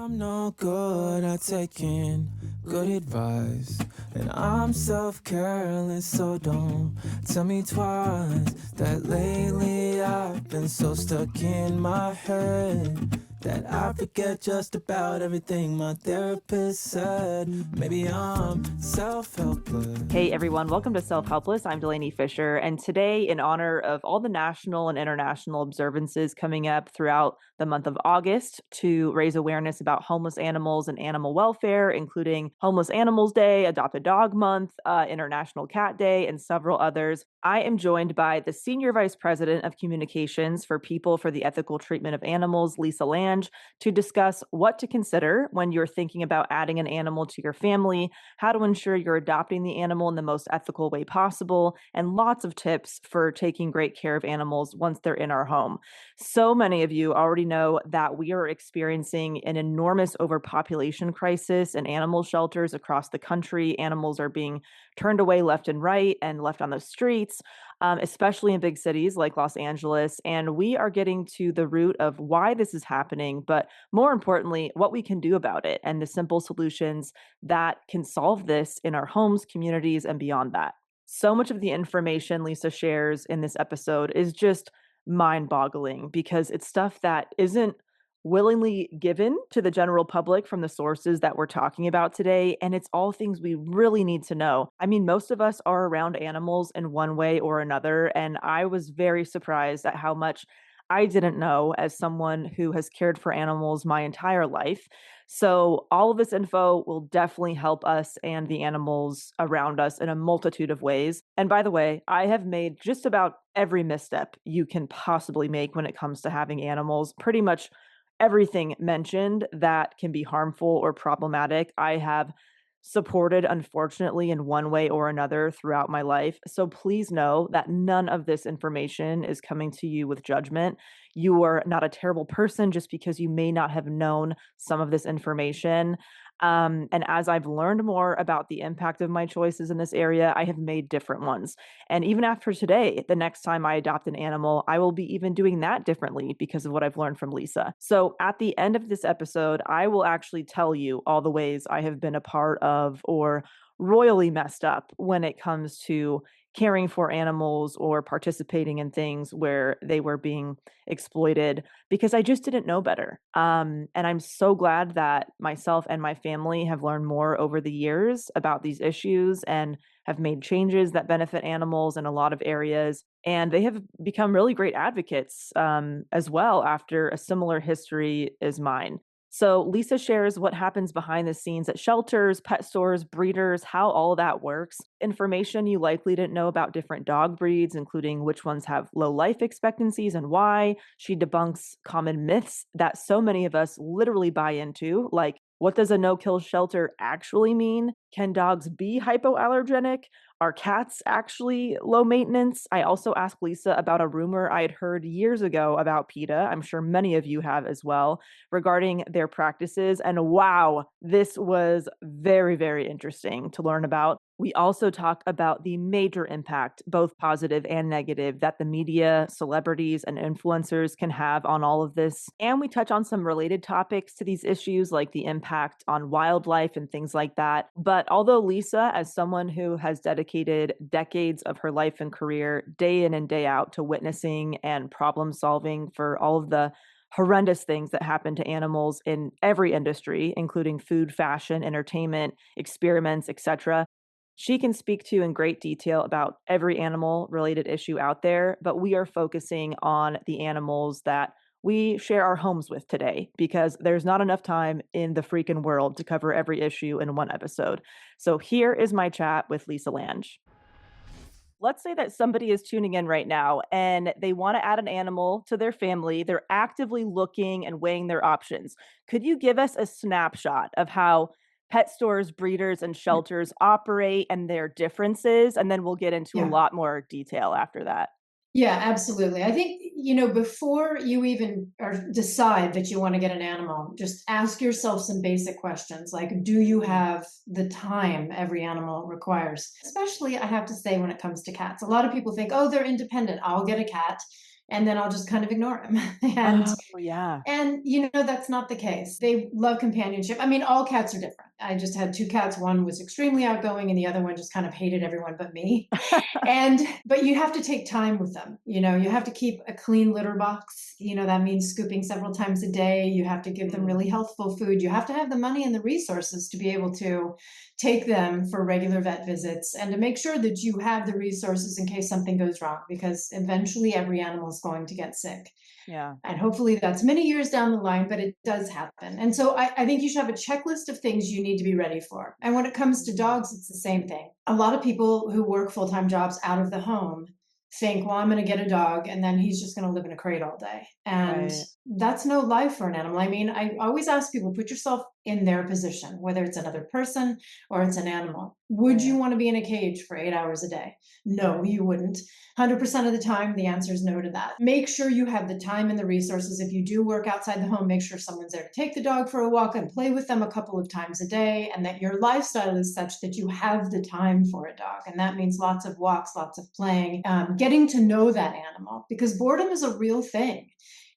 I'm no good at taking good advice, and I'm self-careless, so don't tell me twice that lately I've been so stuck in my head that I forget just about everything my therapist said. Maybe I'm self-helpless. Hey everyone, welcome to Self-Helpless. I'm Delanie Fischer, and today, in honor of all the national and international observances coming up throughout the month of August to raise awareness about homeless animals and animal welfare, including Homeless Animals Day, Adopt a Dog Month, International Cat Day, and several others, I am joined by the Senior Vice President of Communications for People for the Ethical Treatment of Animals, Lisa Lange, to discuss what to consider when you're thinking about adding an animal to your family, how to ensure you're adopting the animal in the most ethical way possible, and lots of tips for taking great care of animals once they're in our home. So many of you already know that we are experiencing an enormous overpopulation crisis in animal shelters across the country. Animals are being turned away left and right and left on the streets, especially in big cities like Los Angeles. And we are getting to the root of why this is happening, but more importantly, what we can do about it and the simple solutions that can solve this in our homes, communities, and beyond that. So much of the information Lisa shares in this episode is just mind boggling because it's stuff that isn't willingly given to the general public from the sources that we're talking about today. And it's all things we really need to know. I mean, most of us are around animals in one way or another. And I was very surprised at how much I didn't know as someone who has cared for animals my entire life. So, all of this info will definitely help us and the animals around us in a multitude of ways. And by the way, I have made just about every misstep you can possibly make when it comes to having animals. Pretty much everything mentioned that can be harmful or problematic, I have supported, unfortunately, in one way or another throughout my life. So please know that none of this information is coming to you with judgment. You are not a terrible person just because you may not have known some of this information. And as I've learned more about the impact of my choices in this area, I have made different ones. And even after today, the next time I adopt an animal, I will be even doing that differently because of what I've learned from Lisa. So at the end of this episode, I will actually tell you all the ways I have been a part of or royally messed up when it comes to caring for animals or participating in things where they were being exploited because I just didn't know better. And I'm so glad that myself and my family have learned more over the years about these issues and have made changes that benefit animals in a lot of areas. And they have become really great advocates as well after a similar history as mine. So Lisa shares what happens behind the scenes at shelters, pet stores, breeders, how all that works, information you likely didn't know about different dog breeds, including which ones have low life expectancies and why. She debunks common myths that so many of us literally buy into, like what does a no-kill shelter actually mean? Can dogs be hypoallergenic? Are cats actually low maintenance? I also asked Lisa about a rumor I had heard years ago about PETA. I'm sure many of you have as well, regarding their practices. And wow, this was very, very interesting to learn about. We also talk about the major impact, both positive and negative, that the media, celebrities, and influencers can have on all of this. And we touch on some related topics to these issues, like the impact on wildlife and things like that. But although Lisa, as someone who has dedicated decades of her life and career day in and day out to witnessing and problem solving for all of the horrendous things that happen to animals in every industry, including food, fashion, entertainment, experiments, etc., she can speak to in great detail about every animal related issue out there, but we are focusing on the animals that we share our homes with today because there's not enough time in the freaking world to cover every issue in one episode. So here is my chat with Lisa Lange. Let's say that somebody is tuning in right now and they want to add an animal to their family. They're actively looking and weighing their options. Could you give us a snapshot of how pet stores, breeders, and shelters operate and their differences? And then we'll get into a Yeah. lot more detail after that. Yeah, absolutely. I think, before you even decide that you want to get an animal, just ask yourself some basic questions like, do you have the time every animal requires? Especially, I have to say, when it comes to cats. A lot of people think, oh, they're independent. I'll get a cat. and then I'll just kind of ignore them. Oh, yeah. And that's not the case. They love companionship. I mean, all cats are different. I just had two cats. One was extremely outgoing and the other one just kind of hated everyone but me. But you have to take time with them. You have to keep a clean litter box. That means scooping several times a day. You have to give them really healthful food. You have to have the money and the resources to be able to take them for regular vet visits and to make sure that you have the resources in case something goes wrong, because eventually every animal is going to get sick. Yeah. And hopefully that's many years down the line, but it does happen. And so I think you should have a checklist of things you need to be ready for. And when it comes to dogs, it's the same thing. A lot of people who work full-time jobs out of the home think, well, I'm going to get a dog and then he's just going to live in a crate all day. And Right. that's no life for an animal. I mean, I always ask people, put yourself in their position, whether it's another person or it's an animal. Would you Right. want to be in a cage for 8 hours a day? No, you wouldn't. 100% of the time, the answer is no to that. Make sure you have the time and the resources. If you do work outside the home, make sure someone's there to take the dog for a walk and play with them a couple of times a day, and that your lifestyle is such that you have the time for a dog. And that means lots of walks, lots of playing, getting to know that animal, because boredom is a real thing.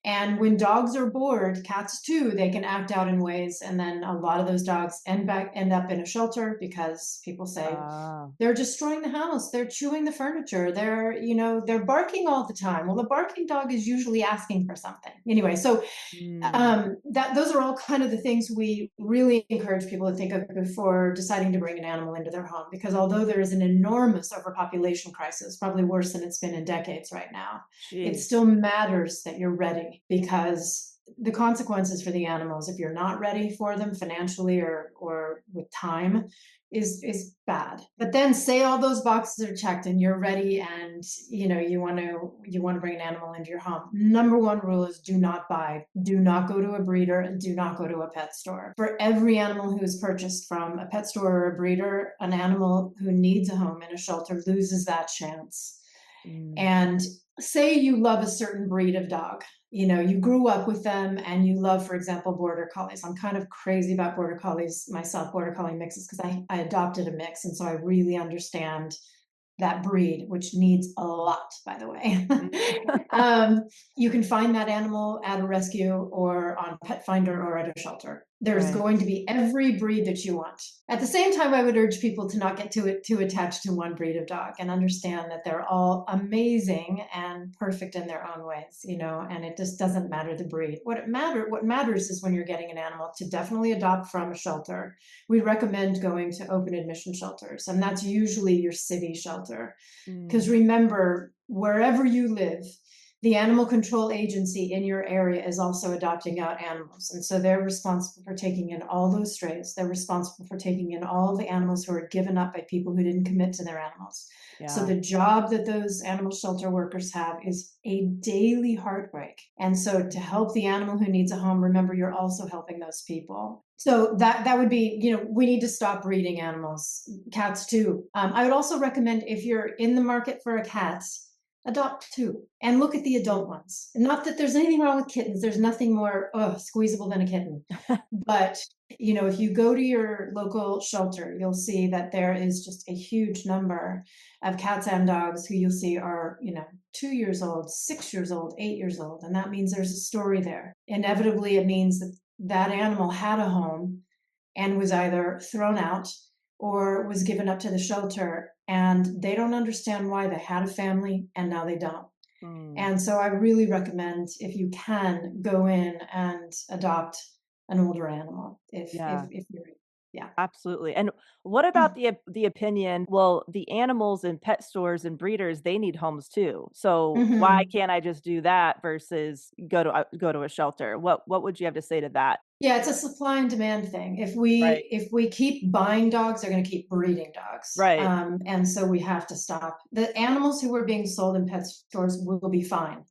And when dogs are bored, cats too, they can act out in ways. And then a lot of those dogs end up in a shelter because people say, Ah. they're destroying the house, they're chewing the furniture, they're barking all the time. Well, the barking dog is usually asking for something. Anyway, so Mm. that those are all kind of the things we really encourage people to think of before deciding to bring an animal into their home, because although there is an enormous overpopulation crisis, probably worse than it's been in decades right now, it Jeez. still matters that you're ready, because the consequences for the animals, if you're not ready for them financially or with time, is bad. But then say all those boxes are checked and you're ready, and you want to bring an animal into your home. Number one rule is do not buy, do not go to a breeder, and do not go to a pet store. For every animal who is purchased from a pet store or a breeder, an animal who needs a home in a shelter loses that chance. Mm. And say you love a certain breed of dog, you grew up with them and you love, for example, border collies. I'm kind of crazy about border collies myself, border collie mixes, because I adopted a mix. And so I really understand that breed, which needs a lot, by the way. You can find that animal at a rescue or on Pet Finder or at a shelter. There's Right. going to be every breed that you want. At the same time, I would urge people to not get too attached to one breed of dog, and understand that they're all amazing and perfect in their own ways, and it just doesn't matter the breed. What matters is when you're getting an animal, to definitely adopt from a shelter. We recommend going to open admission shelters, and that's usually your city shelter. Because Mm. remember, wherever you live, the animal control agency in your area is also adopting out animals. And so they're responsible for taking in all those strays. They're responsible for taking in all the animals who are given up by people who didn't commit to their animals. So Yeah. the job that those animal shelter workers have is a daily heartbreak. And so to help the animal who needs a home, remember, you're also helping those people. So that would be, we need to stop breeding animals, cats too. I would also recommend, if you're in the market for a cat, adopt two and look at the adult ones. Not that there's anything wrong with kittens. There's nothing more squeezable than a kitten. But, if you go to your local shelter, you'll see that there is just a huge number of cats and dogs who you'll see are, 2 years old, 6 years old, 8 years old. And that means there's a story there. Inevitably, it means that that animal had a home and was either thrown out or was given up to the shelter, and they don't understand why. They had a family and now they don't. Mm. And so I really recommend, if you can, go in and adopt an older animal Yeah. if you're, yeah. Absolutely. And what about the opinion, well, the animals in pet stores and breeders, they need homes too. So why Mhm. can't I just do that versus go to a shelter? What would you have to say to that? Yeah, it's a supply and demand thing. If Right. we if we keep buying dogs, they're going to keep breeding dogs, Right. and so we have to stop. The animals who are being sold in pet stores will be fine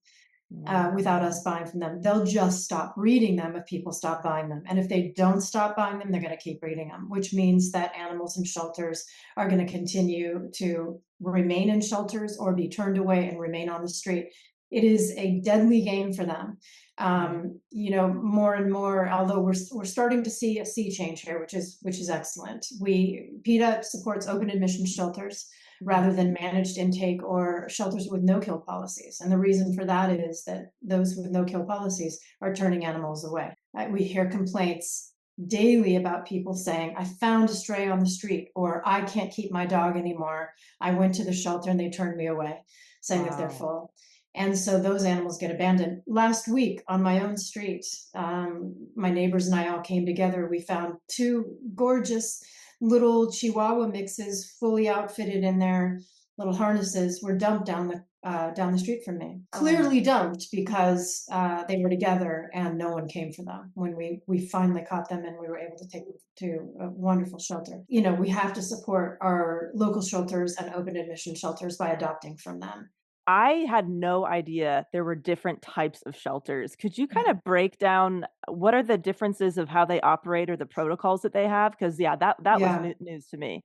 without Mm. us buying from them. They'll just stop breeding them if people stop buying them. And if they don't stop buying them, they're going to keep breeding them, which means that animals in shelters are going to continue to remain in shelters or be turned away and remain on the street. It is a deadly game for them. Right. More and more, although we're starting to see a sea change here, which is excellent. PETA supports open admission shelters. rather than managed intake or shelters with no-kill policies. And the reason for that is that those with no-kill policies are turning animals away. We hear complaints daily about people saying, I found a stray on the street, or I can't keep my dog anymore. I went to the shelter and they turned me away, saying that they're full. And so those animals get abandoned. Last week on my own street, my neighbors and I all came together. We found two gorgeous little Chihuahua mixes, fully outfitted in their little harnesses, were dumped down the street from me. Clearly dumped because they were together and no one came for them. When we finally caught them and we were able to take them to a wonderful shelter. You know, we have to support our local shelters and open admission shelters by adopting from them. I had no idea there were different types of shelters. Could you kind of break down what are the differences of how they operate or the protocols that they have? Because yeah, that was Yeah. news to me.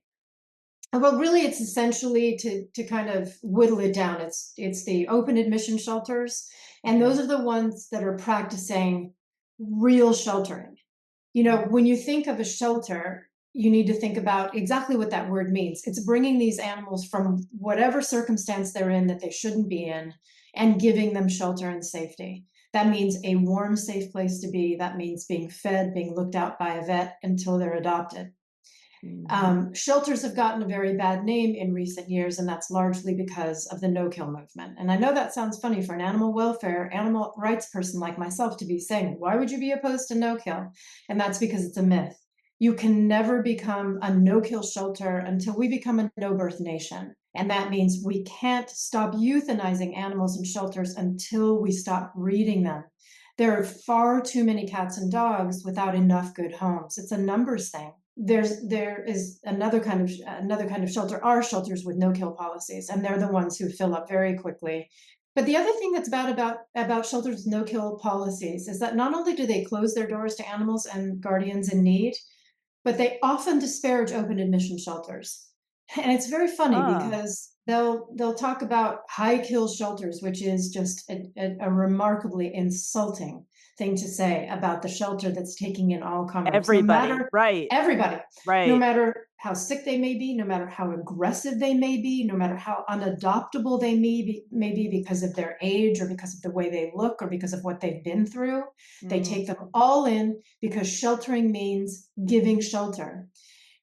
Well, really, it's essentially to kind of whittle it down. It's the open admission shelters, and those are the ones that are practicing real sheltering. You know, when you think of a shelter, you need to think about exactly what that word means. It's bringing these animals from whatever circumstance they're in that they shouldn't be in and giving them shelter and safety. That means a warm, safe place to be. That means being fed, being looked out by a vet until they're adopted. Shelters have gotten a very bad name in recent years, and that's largely because of the no-kill movement. And I know that sounds funny for an animal welfare, animal rights person like myself to be saying, why would you be opposed to no-kill? And that's because it's a myth. You can never become a no-kill shelter until we become a no-birth nation. And that means we can't stop euthanizing animals in shelters until we stop breeding them. There are far too many cats and dogs without enough good homes. It's a numbers thing. There is another kind of shelter are shelters with no-kill policies, and they're the ones who fill up very quickly. But the other thing that's bad about shelters with no-kill policies is that not only do they close their doors to animals and guardians in need, but they often disparage open admission shelters. And it's very funny because they'll talk about high kill shelters, which is just a remarkably insulting thing to say about the shelter that's taking in all comers. Everybody, Everybody, right. no matter how sick they may be, no matter how aggressive they may be, no matter how unadoptable they may be because of their age or because of the way they look or because of what they've been through. They take them all in because sheltering means giving shelter.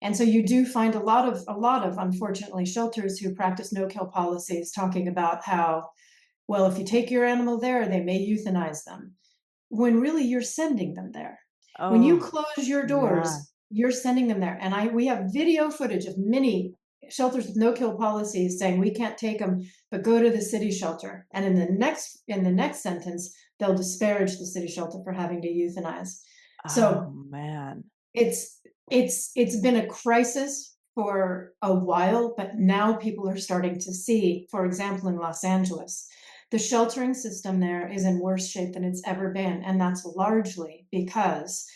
And so you do find a lot of unfortunately shelters who practice no-kill policies talking about how, well, if you take your animal there, they may euthanize them, when really you're sending them there. When you close your doors, you're sending them there. And we have video footage of many shelters with no-kill policies saying we can't take them, but go to the city shelter. And in the next sentence, they'll disparage the city shelter for having to euthanize. So man, it's been a crisis for a while, but now people are starting to see, for example, in Los Angeles, the sheltering system there is in worse shape than it's ever been. And that's largely because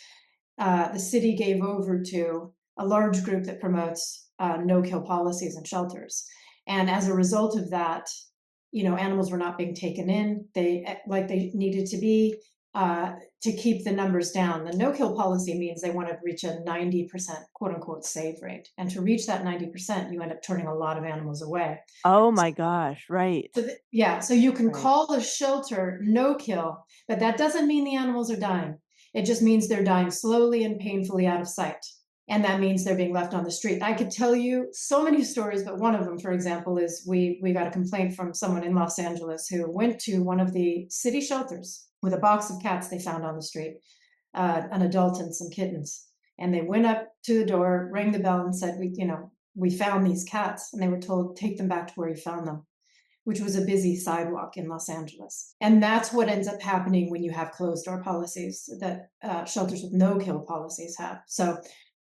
the city gave over to a large group that promotes no-kill policies and shelters. And as a result of that, you know, animals were not being taken in like they needed to be to keep the numbers down. The no-kill policy means they want to reach a 90% quote unquote save rate. And to reach that 90%, you end up turning a lot of animals away. Oh my gosh, right. So so you can call a shelter no-kill, but that doesn't mean the animals are dying. It just means they're dying slowly and painfully out of sight. And that means they're being left on the street. I could tell you so many stories, but one of them, for example, is we got a complaint from someone in Los Angeles who went to one of the city shelters with a box of cats they found on the street, an adult and some kittens. And they went up to the door, rang the bell and said, we found these cats. And they were told, take them back to where you found them, which was a busy sidewalk in Los Angeles. And that's what ends up happening when you have closed door policies that shelters with no-kill policies have. So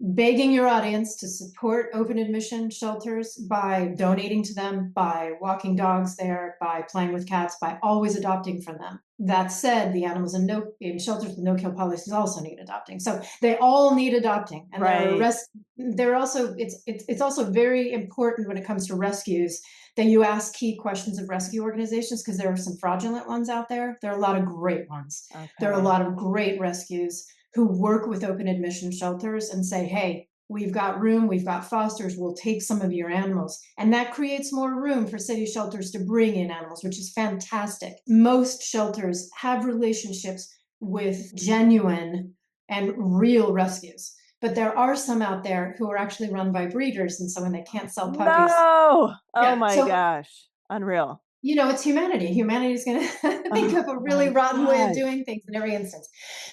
begging your audience to support open admission shelters by donating to them, by walking dogs there, by playing with cats, by always adopting from them. That said, the animals in shelters with no-kill policies also need adopting. So they all need adopting. And they're also it's also very important when it comes to rescues that you ask key questions of rescue organizations, because there are some fraudulent ones out there. There are a lot of great ones. There are a lot of great rescues who work with open admission shelters and say, hey, we've got room, we've got fosters, we'll take some of your animals. And that creates more room for city shelters to bring in animals, which is fantastic. Most shelters have relationships with genuine and real rescues. But there are some out there who are actually run by breeders, and so when they can't sell puppies, No. Oh yeah. my So gosh. Unreal. it's humanity. Humanity is going to think Oh of a really my rotten way of gosh. doing things in every instance.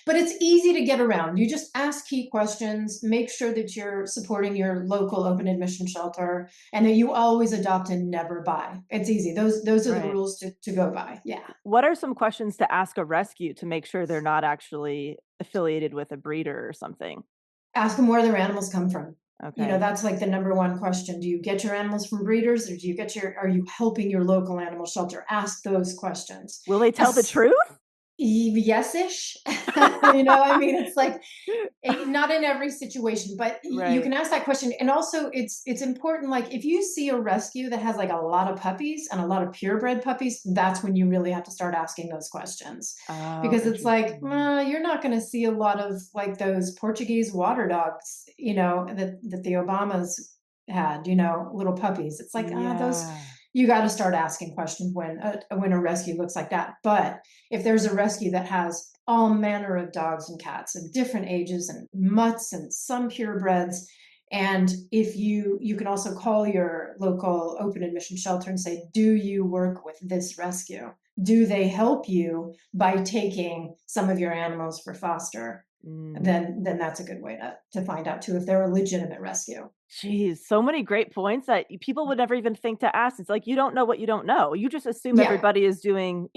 But it's easy to get around. You just ask key questions, make sure that you're supporting your local open admission shelter, and that you always adopt and never buy. It's easy. Those are the Right. rules to go by. Yeah. What are some questions to ask a rescue to make sure they're not actually affiliated with a breeder or something? Ask them where their animals come from. Okay. That's like the number one question. Do you get your animals from breeders, or are you helping your local animal shelter? Ask those questions. Will they tell the truth? Yes-ish. It's like not in every situation, but you Right. can ask that question. And also it's important, like if you see a rescue that has like a lot of puppies and a lot of purebred puppies, that's when you really have to start asking those questions, Oh, because it's like, interesting. you're not going to see a lot of like those Portuguese water dogs, that the Obamas had, little puppies. It's like, those, Yeah. you got to start asking questions when a rescue looks like that. But if there's a rescue that has all manner of dogs and cats of different ages and mutts and some purebreds, and if you can also call your local open admission shelter and say, do you work with this rescue? Do they help you by taking some of your animals for foster? Mm. Then that's a good way to find out too if they're a legitimate rescue. Geez, so many great points that people would never even think to ask. It's like you don't know what you don't know. You just assume Yeah. everybody is doing,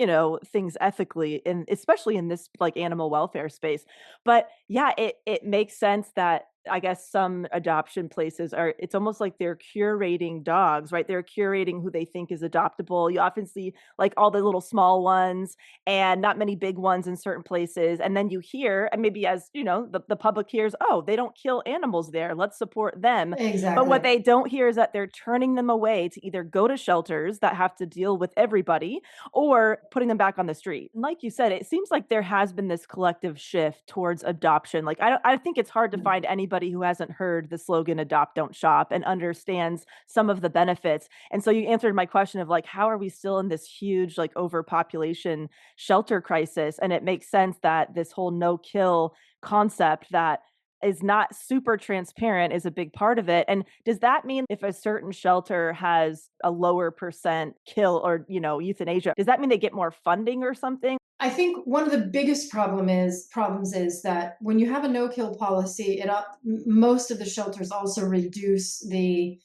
things ethically, and especially in this like animal welfare space. But yeah, it makes sense that I guess some adoption places are, it's almost like they're curating dogs, right? They're curating who they think is adoptable. You often see like all the little small ones and not many big ones in certain places. And then you hear, and maybe as the public hears, oh, they don't kill animals there. Let's support them. But what Exactly. they don't hear is that they're turning them away to either go to shelters that have to deal with everybody or putting them back on the street. And like you said, it seems like there has been this collective shift towards adoption. Like I think it's hard to find anybody who hasn't heard the slogan adopt don't shop and understands some of the benefits. And so you answered my question of like, how are we still in this huge like overpopulation shelter crisis? And it makes sense that this whole no kill concept that is not super transparent is a big part of it. And does that mean if a certain shelter has a lower percent kill or, euthanasia, does that mean they get more funding or something? I think one of the biggest problems is that when you have a no-kill policy, most of the shelters also reduce the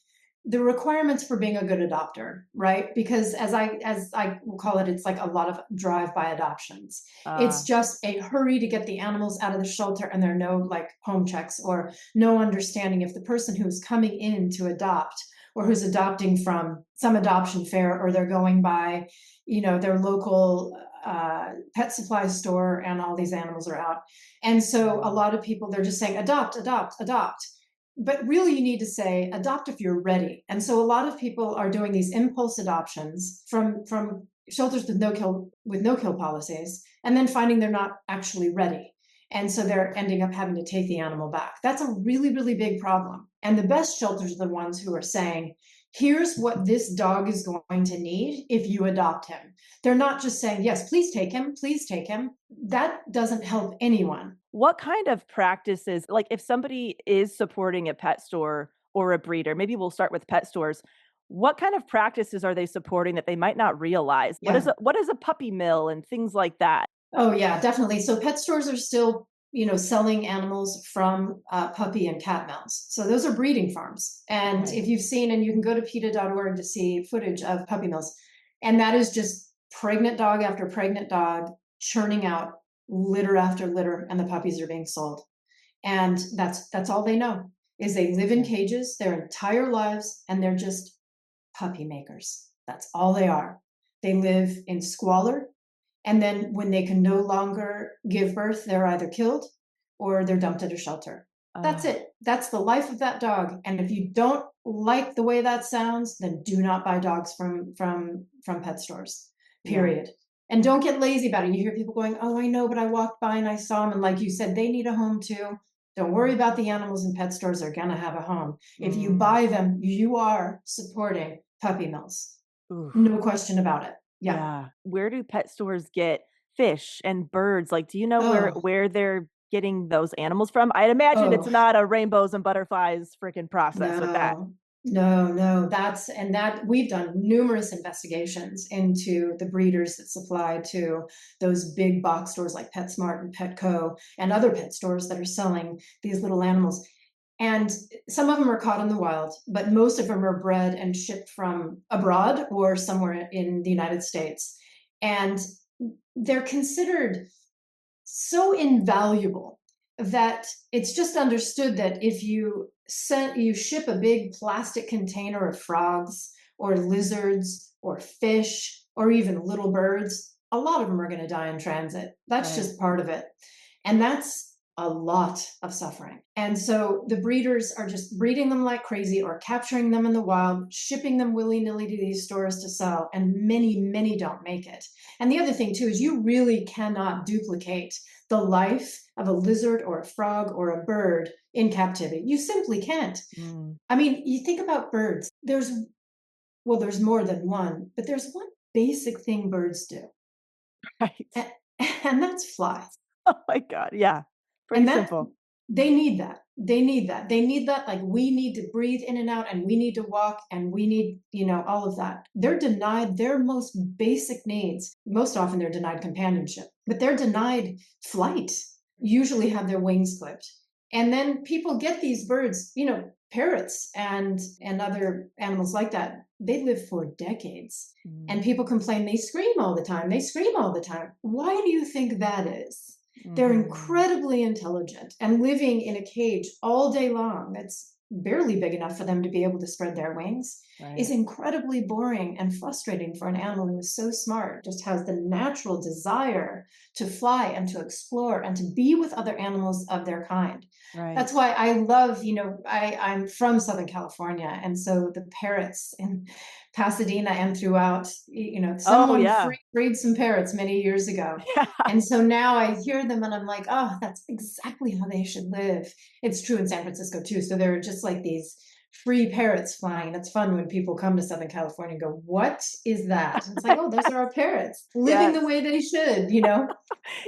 requirements for being a good adopter, right? Because as I will call it, it's like a lot of drive-by adoptions. It's Uh, just a hurry to get the animals out of the shelter, and there are no like home checks or no understanding if the person who's coming in to adopt or who's adopting from some adoption fair, or they're going by their local pet supply store, and all these animals are out. And so a lot of people, they're just saying adopt, adopt, adopt. But really you need to say adopt if you're ready. And so a lot of people are doing these impulse adoptions from shelters with no kill policies, and then finding they're not actually ready. And so they're ending up having to take the animal back. That's a really, really big problem. And the best shelters are the ones who are saying, here's what this dog is going to need if you adopt him. They're not just saying, yes, please take him, please take him. That doesn't help anyone. what kind of practices, like if somebody is supporting a pet store or a breeder, maybe we'll start with pet stores. What kind of practices are they supporting that they might not realize? Yeah. What is a puppy mill and things like that? Oh, yeah, definitely. So pet stores are still, selling animals from puppy and cat mills. So those are breeding farms. And Right. if you've seen, and you can go to PETA.org to see footage of puppy mills, and that is just pregnant dog after pregnant dog churning out litter after litter, and the puppies are being sold. And that's all they know, is they live in Yeah. cages their entire lives, and they're just puppy makers. That's all they are. They live in squalor, and then when they can no longer give birth, they're either killed or they're dumped at a shelter. That's Oh, it. That's the life of that dog. And if you don't like the way that sounds, then do not buy dogs from pet stores. yeah. Period. And don't get lazy about it. You hear people going, "Oh, I know, but I walked by and I saw them." And like you said, they need a home too. Don't worry about the animals in pet stores. They're going to have a home. If you buy them, you are supporting puppy mills. Oof. No question about it. Yeah. Yeah. Where do pet stores get fish and birds? Like, do you know Oh, where they're getting those animals from? I'd imagine it's oh, not a rainbows and butterflies freaking process with that. no. No, that we've done numerous investigations into the breeders that supply to those big box stores like PetSmart and Petco and other pet stores that are selling these little animals. And some of them are caught in the wild, but most of them are bred and shipped from abroad or somewhere in the United States. And they're considered so invaluable that it's just understood that if you ship a big plastic container of frogs or lizards or fish or even little birds, a lot of them are going to die in transit. That's Right. just part of it. And that's a lot of suffering. And so the breeders are just breeding them like crazy or capturing them in the wild, shipping them willy-nilly to these stores to sell, and many don't make it. And the other thing too is you really cannot duplicate the life of a lizard or a frog or a bird in captivity. You simply can't. Mm. I mean, you think about birds. There's more than one, but there's one basic thing birds do, Right. and, and that's fly. Oh my God. Yeah. Pretty And that simple. they need that. They need that. They need that. Like we need to breathe in and out, and we need to walk, and we need, all of that. They're denied their most basic needs. Most often they're denied companionship, but they're denied flight, usually have their wings clipped. And then people get these birds, parrots and other animals like that. They live for decades. And people complain they scream all the time. They scream all the time. Why do you think that is? They're Mhm. incredibly intelligent and living in a cage all day long that's barely big enough for them to be able to spread their wings is Right. incredibly boring and frustrating for an animal who is so smart, just has the natural desire to fly and to explore and to be with other animals of their kind. Right. That's why I love, I'm from Southern California. And so the parrots in Pasadena and throughout, Oh someone yeah. freed some parrots many years ago. Yeah. And so now I hear them and I'm like, oh, that's exactly how they should live. It's true in San Francisco too. So there are just like these free parrots flying. And it's fun when people come to Southern California and go, what is that? And it's like, oh, those are our parrots living the Yes. way they should. Yeah,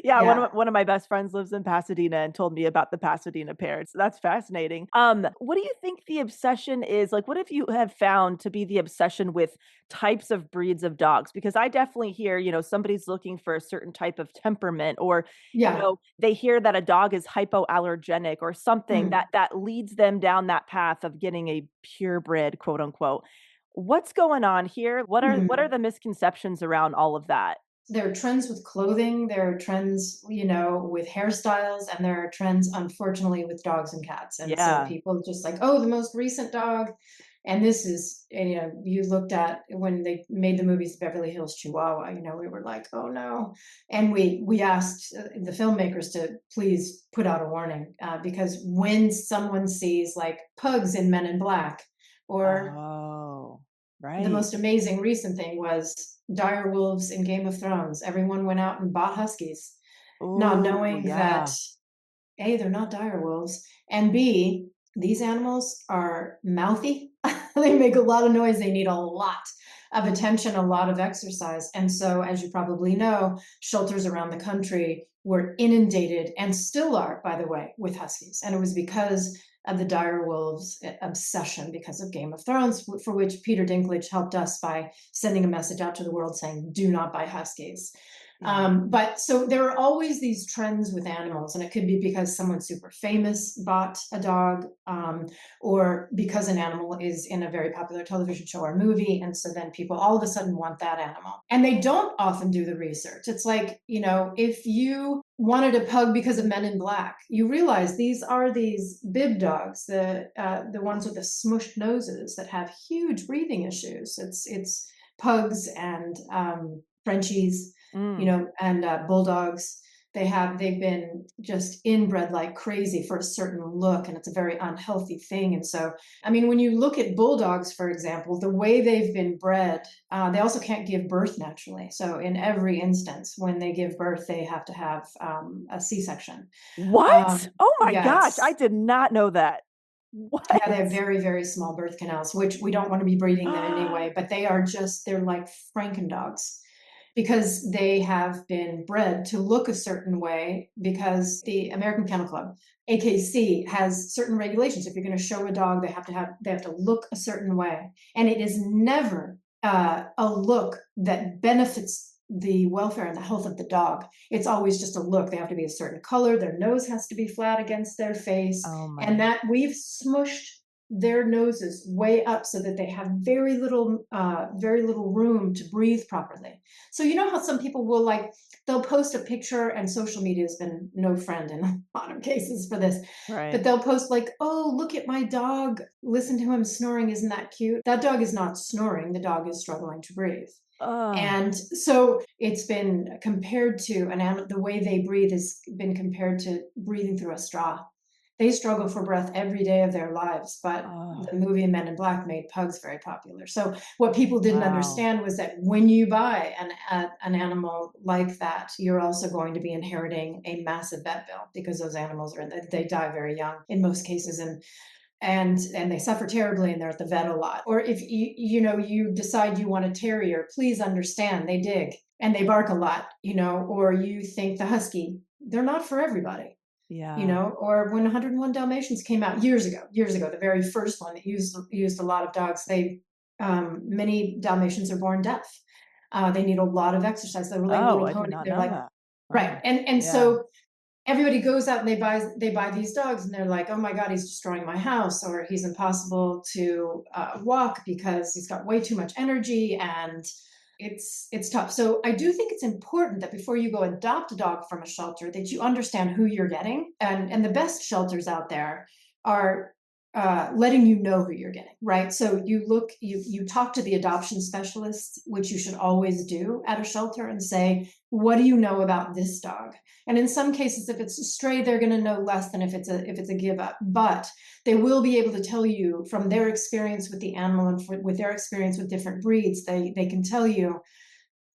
Yeah. one of my best friends lives in Pasadena and told me about the Pasadena parrots. That's fascinating. What do you think the obsession is? Like, what have you have found to be the obsession with types of breeds of dogs? Because I definitely hear, somebody's looking for a certain type of temperament, or, Yeah. they hear that a dog is hypoallergenic or something Mm, that leads them down that path of getting a purebred, quote unquote. What's going on here? What are mm. the misconceptions around all of that? There are trends with clothing, there are trends, with hairstyles, and there are trends, unfortunately, with dogs and cats. And so Yeah. people just like, oh, the most recent dog. And this is, and, you looked at when they made the movies Beverly Hills Chihuahua, we were like, oh no. And we asked the filmmakers to please put out a warning because when someone sees like pugs in Men in Black, or Oh, the right. most amazing recent thing was dire wolves in Game of Thrones. Everyone went out and bought huskies, not Oh, knowing that yeah. A, they're not dire wolves, and B, these animals are mouthy. They make a lot of noise. They need a lot of attention, a lot of exercise. And so, as you probably know, shelters around the country were inundated and still are, by the way, with huskies. And it was because of the dire wolves obsession because of Game of Thrones, for which Peter Dinklage helped us by sending a message out to the world saying, do not buy huskies. Yeah. But so there are always these trends with animals, and it could be because someone super famous bought a dog, or because an animal is in a very popular television show or movie. And so then people all of a sudden want that animal. And they don't often do the research. It's like, if you wanted a pug because of Men in Black, you realize these are these bib dogs, the ones with the smushed noses that have huge breathing issues. It's pugs and Frenchies, Mm. and bulldogs. They've been just inbred like crazy for a certain look, and it's a very unhealthy thing. And so, I mean, when you look at bulldogs, for example, the way they've been bred, they also can't give birth naturally. So in every instance, when they give birth, they have to have a C-section. What? Oh my Yeah, gosh, I did not know that. What? yeah, they have very, very small birth canals, which we don't want to be breeding them anyway, but they're like Frankendogs because they have been bred to look a certain way because the American Kennel Club, AKC, has certain regulations. If you're going to show a dog, they have to look a certain way. And it is never a look that benefits the welfare and the health of the dog. It's always just a look. They have to be a certain color. Their nose has to be flat against their face. Oh my. And that we've smushed their noses way up so that they have very little room to breathe properly. So you know how some people will they'll post a picture, and social media has been no friend in a lot of cases for this. Right. But they'll post like, oh, look at my dog. Listen to him snoring. Isn't that cute? That dog is not snoring. The dog is struggling to breathe. And so it's been compared to the way they breathe has been compared to breathing through a straw. They struggle for breath every day of their lives, but the movie Men in Black made pugs very popular. So what people didn't understand was that when you buy an animal like that, you're also going to be inheriting a massive vet bill because those animals they die very young in most cases, and they suffer terribly, and they're at the vet a lot. Or if you decide you want a terrier, please understand they dig and they bark a lot, or you think the husky, they're not for everybody. Yeah. Or when 101 Dalmatians came out years ago, the very first one that used a lot of dogs, many Dalmatians are born deaf. They need a lot of exercise. They're like little I did ponies. not They're know like, that. right. And so everybody goes out and they buy these dogs, and they're like, oh my God, he's destroying my house, or he's impossible to walk because he's got way too much energy, and it's tough. So I do think it's important that before you go adopt a dog from a shelter, that you understand who you're getting, and the best shelters out there are letting you know who you're getting, right? So you talk to the adoption specialist, which you should always do at a shelter, and say, what do you know about this dog? And in some cases, if it's a stray, they're going to know less than if it's a give up, but they will be able to tell you from their experience with the animal and with their experience with different breeds. They can tell you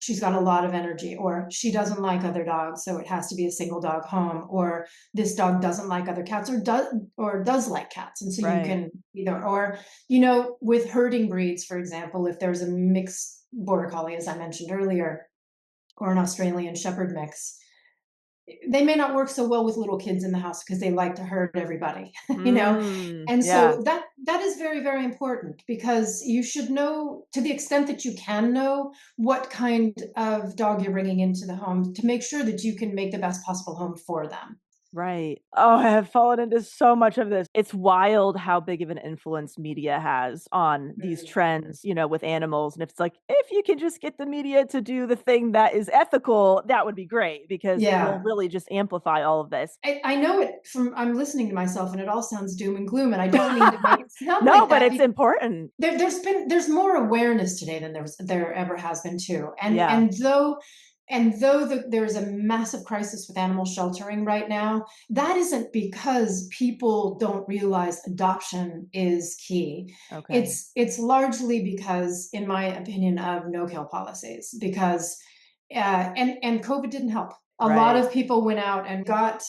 she's got a lot of energy, or she doesn't like other dogs, so it has to be a single dog home, or this dog doesn't like other cats, or does like cats. And so you can or with herding breeds, for example, if there's a mixed border collie, as I mentioned earlier, or an Australian Shepherd mix, they may not work so well with little kids in the house because they like to herd everybody, And so that is very, very important, because you should know, to the extent that you can know, what kind of dog you're bringing into the home to make sure that you can make the best possible home for them. Right. Oh, I have fallen into so much of this. It's wild how big of an influence media has on these trends, with animals. And it's like, if you can just get the media to do the thing that is ethical, that would be great, because it will really just amplify all of this. I know it I'm listening to myself, and it all sounds doom and gloom, and I don't mean to make it sound No, like but that. it's important. There's more awareness today than there ever has been too. And though there's a massive crisis with animal sheltering right now, that isn't because people don't realize adoption is key. Okay. It's largely because, in my opinion, of no-kill policies, because and COVID didn't help. A lot of people went out and got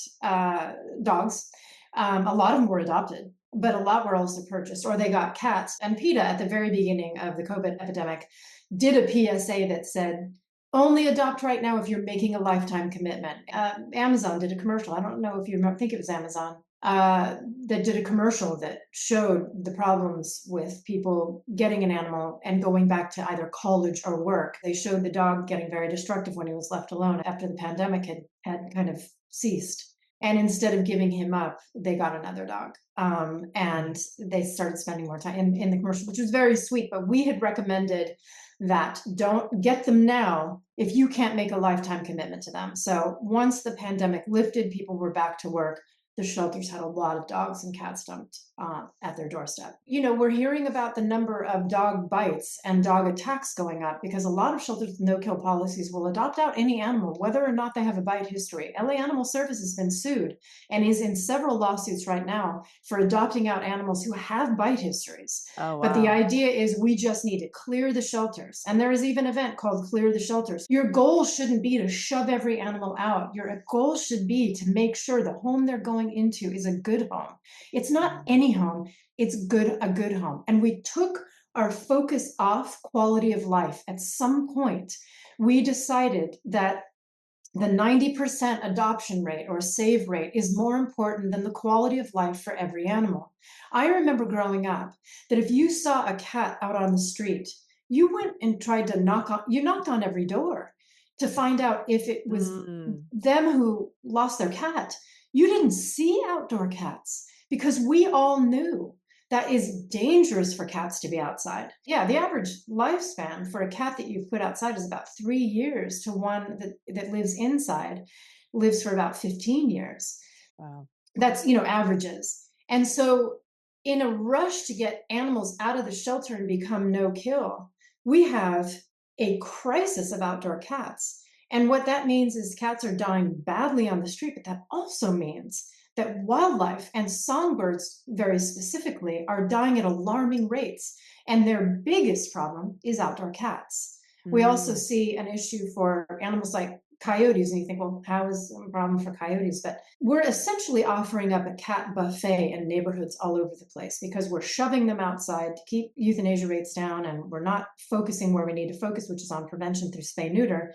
dogs. A lot of them were adopted, but a lot were also purchased, or they got cats. And PETA, at the very beginning of the COVID epidemic, did a PSA that said, only adopt right now if you're making a lifetime commitment. Amazon did a commercial. I don't know if you remember, I think it was Amazon, that did a commercial that showed the problems with people getting an animal and going back to either college or work. They showed the dog getting very destructive when he was left alone after the pandemic had kind of ceased. And instead of giving him up, they got another dog. And they started spending more time in the commercial, which was very sweet. But we had recommended that don't get them now if you can't make a lifetime commitment to them. So once the pandemic lifted, people were back to work. the shelters had a lot of dogs and cats dumped at their doorstep. We're hearing about the number of dog bites and dog attacks going up because a lot of shelters with no-kill policies will adopt out any animal, whether or not they have a bite history. LA Animal Service has been sued and is in several lawsuits right now for adopting out animals who have bite histories. Oh, But the wow. idea is we just need to clear the shelters. And there is even an event called Clear the Shelters. Your goal shouldn't be to shove every animal out. Your goal should be to make sure the home they're going into is a good home. It's not any home, it's a good home. And we took our focus off quality of life. At some point, we decided that the 90% adoption rate or save rate is more important than the quality of life for every animal. I remember growing up that if you saw a cat out on the street, you went and tried to knocked on every door to find out if it was Mm. them who lost their cat. You didn't see outdoor cats because we all knew that is dangerous for cats to be outside. Yeah, the average lifespan for a cat that you put outside is about 3 years, to one that lives inside lives for about 15 years. Wow. That's, averages. And so in a rush to get animals out of the shelter and become no kill, we have a crisis of outdoor cats. And what that means is cats are dying badly on the street, but that also means that wildlife and songbirds, very specifically, are dying at alarming rates. And their biggest problem is outdoor cats. We also Mm. see an issue for animals like coyotes, and you think, well, how is it a problem for coyotes? But we're essentially offering up a cat buffet in neighborhoods all over the place because we're shoving them outside to keep euthanasia rates down, and we're not focusing where we need to focus, which is on prevention through spay neuter.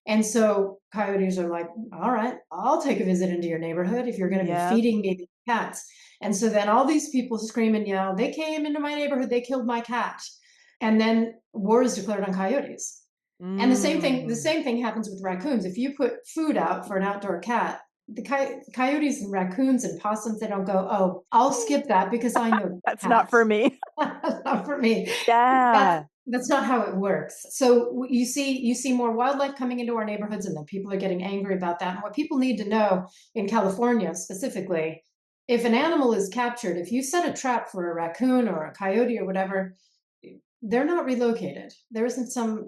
And so coyotes are like, all right, I'll take a visit into your neighborhood if you're going to be Yep. feeding me the cats. And so then all these people scream and yell, they came into my neighborhood, they killed my cat. And then war is declared on coyotes. And the Mm. same thing happens with raccoons. If you put food out for an outdoor cat, the coyotes and raccoons and possums, they don't go, oh, I'll skip that because I know the That's not cat. for me. Not for me. Yeah. That's not how it works. So you see more wildlife coming into our neighborhoods, and then people are getting angry about that. And what people need to know in California specifically, if an animal is captured, if you set a trap for a raccoon or a coyote or whatever, they're not relocated. There isn't some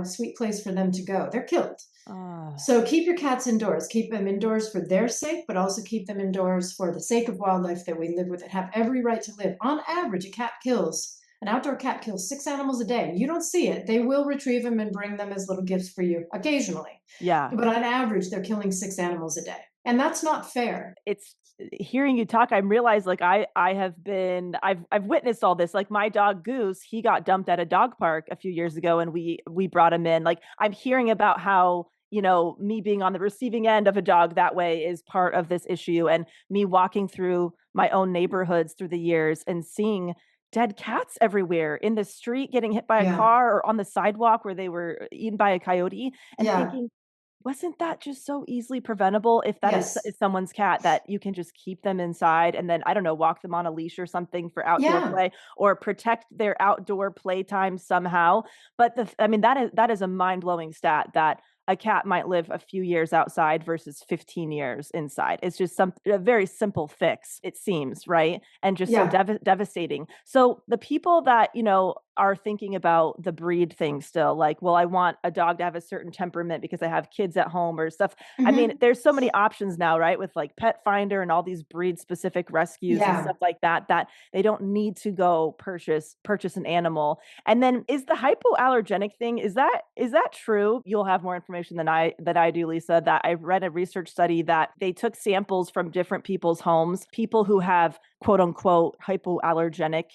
sweet place for them to go. They're killed. Ah. So keep your cats indoors. Keep them indoors for their sake, but also keep them indoors for the sake of wildlife that we live with and have every right to live. On average, an outdoor cat kills 6 animals a day. You don't see it. They will retrieve them and bring them as little gifts for you occasionally. Yeah. But on average, they're killing 6 animals a day. And that's not fair. It's hearing you talk, I realized like I've witnessed all this. Like my dog Goose, he got dumped at a dog park a few years ago and we brought him in. Like I'm hearing about how, me being on the receiving end of a dog that way is part of this issue, and me walking through my own neighborhoods through the years and seeing dead cats everywhere in the street, getting hit by a Yeah. car, or on the sidewalk where they were eaten by a coyote, and Yeah. thinking, wasn't that just so easily preventable if that is Yes. someone's cat, that you can just keep them inside and then, I don't know, walk them on a leash or something for outdoor Yeah. play, or protect their outdoor playtime somehow. But that is a mind-blowing stat that a cat might live a few years outside versus 15 years inside. It's just a very simple fix, it seems, right? And just so Yeah. devastating. So the people that, are thinking about the breed thing still, like, well, I want a dog to have a certain temperament because I have kids at home or stuff. I mean, Mhm. there's so many options now, right? With like Pet Finder and all these breed specific rescues and Yeah. stuff like that, that they don't need to go purchase an animal. And then is the hypoallergenic thing, is that true? You'll have more information than I do, Lisa. That I read a research study that they took samples from different people's homes, people who have quote unquote hypoallergenic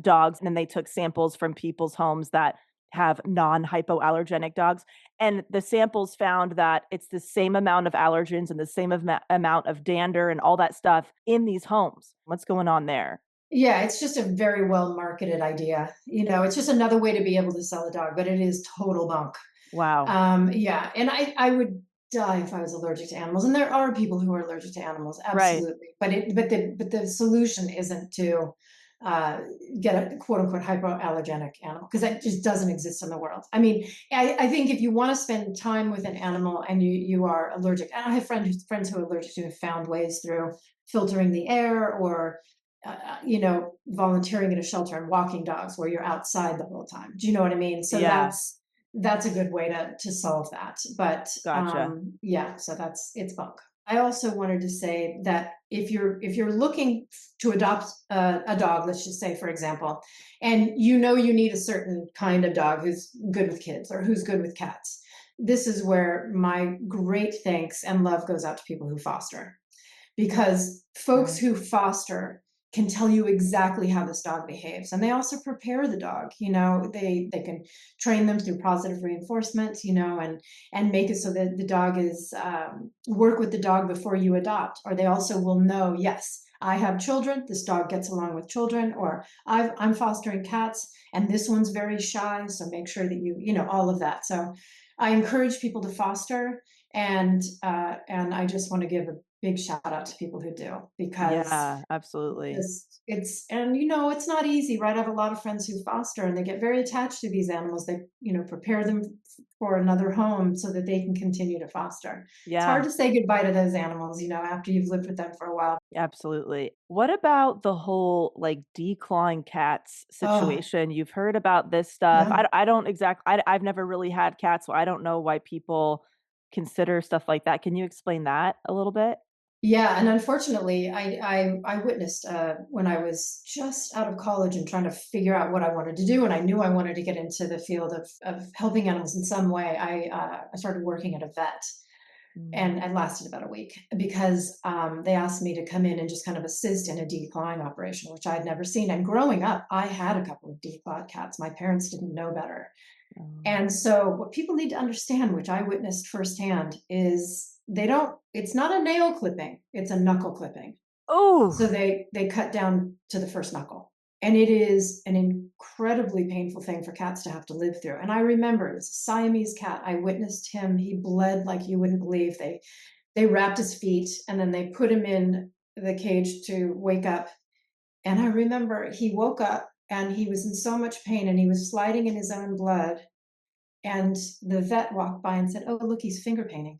dogs, and then they took samples from people's homes that have non-hypoallergenic dogs, and the samples found that it's the same amount of allergens and the same amount of dander and all that stuff in these homes. What's going on there? Yeah, it's just a very well marketed idea. It's just another way to be able to sell a dog, but it is total bunk. Wow. Yeah, and I would die if I was allergic to animals, and there are people who are allergic to animals, Right. absolutely. But the solution isn't to uh, get a quote unquote hypoallergenic animal, because that just doesn't exist in the world. I mean, I think if you want to spend time with an animal and you are allergic, and I have friends who are allergic to have found ways through filtering the air or volunteering at a shelter and walking dogs where you're outside the whole time. Do you know what I mean? So Yeah. that's a good way to solve that. But Gotcha. yeah, so it's bunk. I also wanted to say that if you're looking to adopt a dog, let's just say, for example, and you know you need a certain kind of dog who's good with kids or who's good with cats, this is where my great thanks and love goes out to people who foster, because folks Right. who foster can tell you exactly how this dog behaves, and they also prepare the dog. They can train them through positive reinforcement, and make it so that the dog is work with the dog before you adopt. Or they also will know, yes, I have children, this dog gets along with children, or I'm fostering cats and this one's very shy, so make sure that all of that. So I encourage people to foster, and I just want to give a big shout out to people who do, because Yeah, absolutely. it's not easy, right? I have a lot of friends who foster, and they get very attached to these animals. They prepare them for another home so that they can continue to foster. It's hard Yeah, to say goodbye to those animals, after you've lived with them for a while. absolutely. What about the whole, like, declawing cats Oh, situation? You've heard about this stuff. yeah. I don't exact I've never really had cats, so I don't know why people consider stuff like that. Can you explain that a little bit? Yeah, and unfortunately, I witnessed when I was just out of college and trying to figure out what I wanted to do, and I knew I wanted to get into the field of helping animals in some way. I started working at a vet, Mm. and it lasted about a week, because they asked me to come in and just kind of assist in a declawing operation, which I had never seen. And growing up, I had a couple of declawed cats. My parents didn't know better. Oh. And so what people need to understand, which I witnessed firsthand, is it's not a nail clipping, it's a knuckle clipping. So Oh! they cut down to the first knuckle. And it is an incredibly painful thing for cats to have to live through. And I remember it was a Siamese cat. I witnessed him. He bled like you wouldn't believe. They wrapped his feet and then they put him in the cage to wake up. And I remember he woke up and he was in so much pain and he was sliding in his own blood. And the vet walked by and said, "Oh, look, he's finger painting."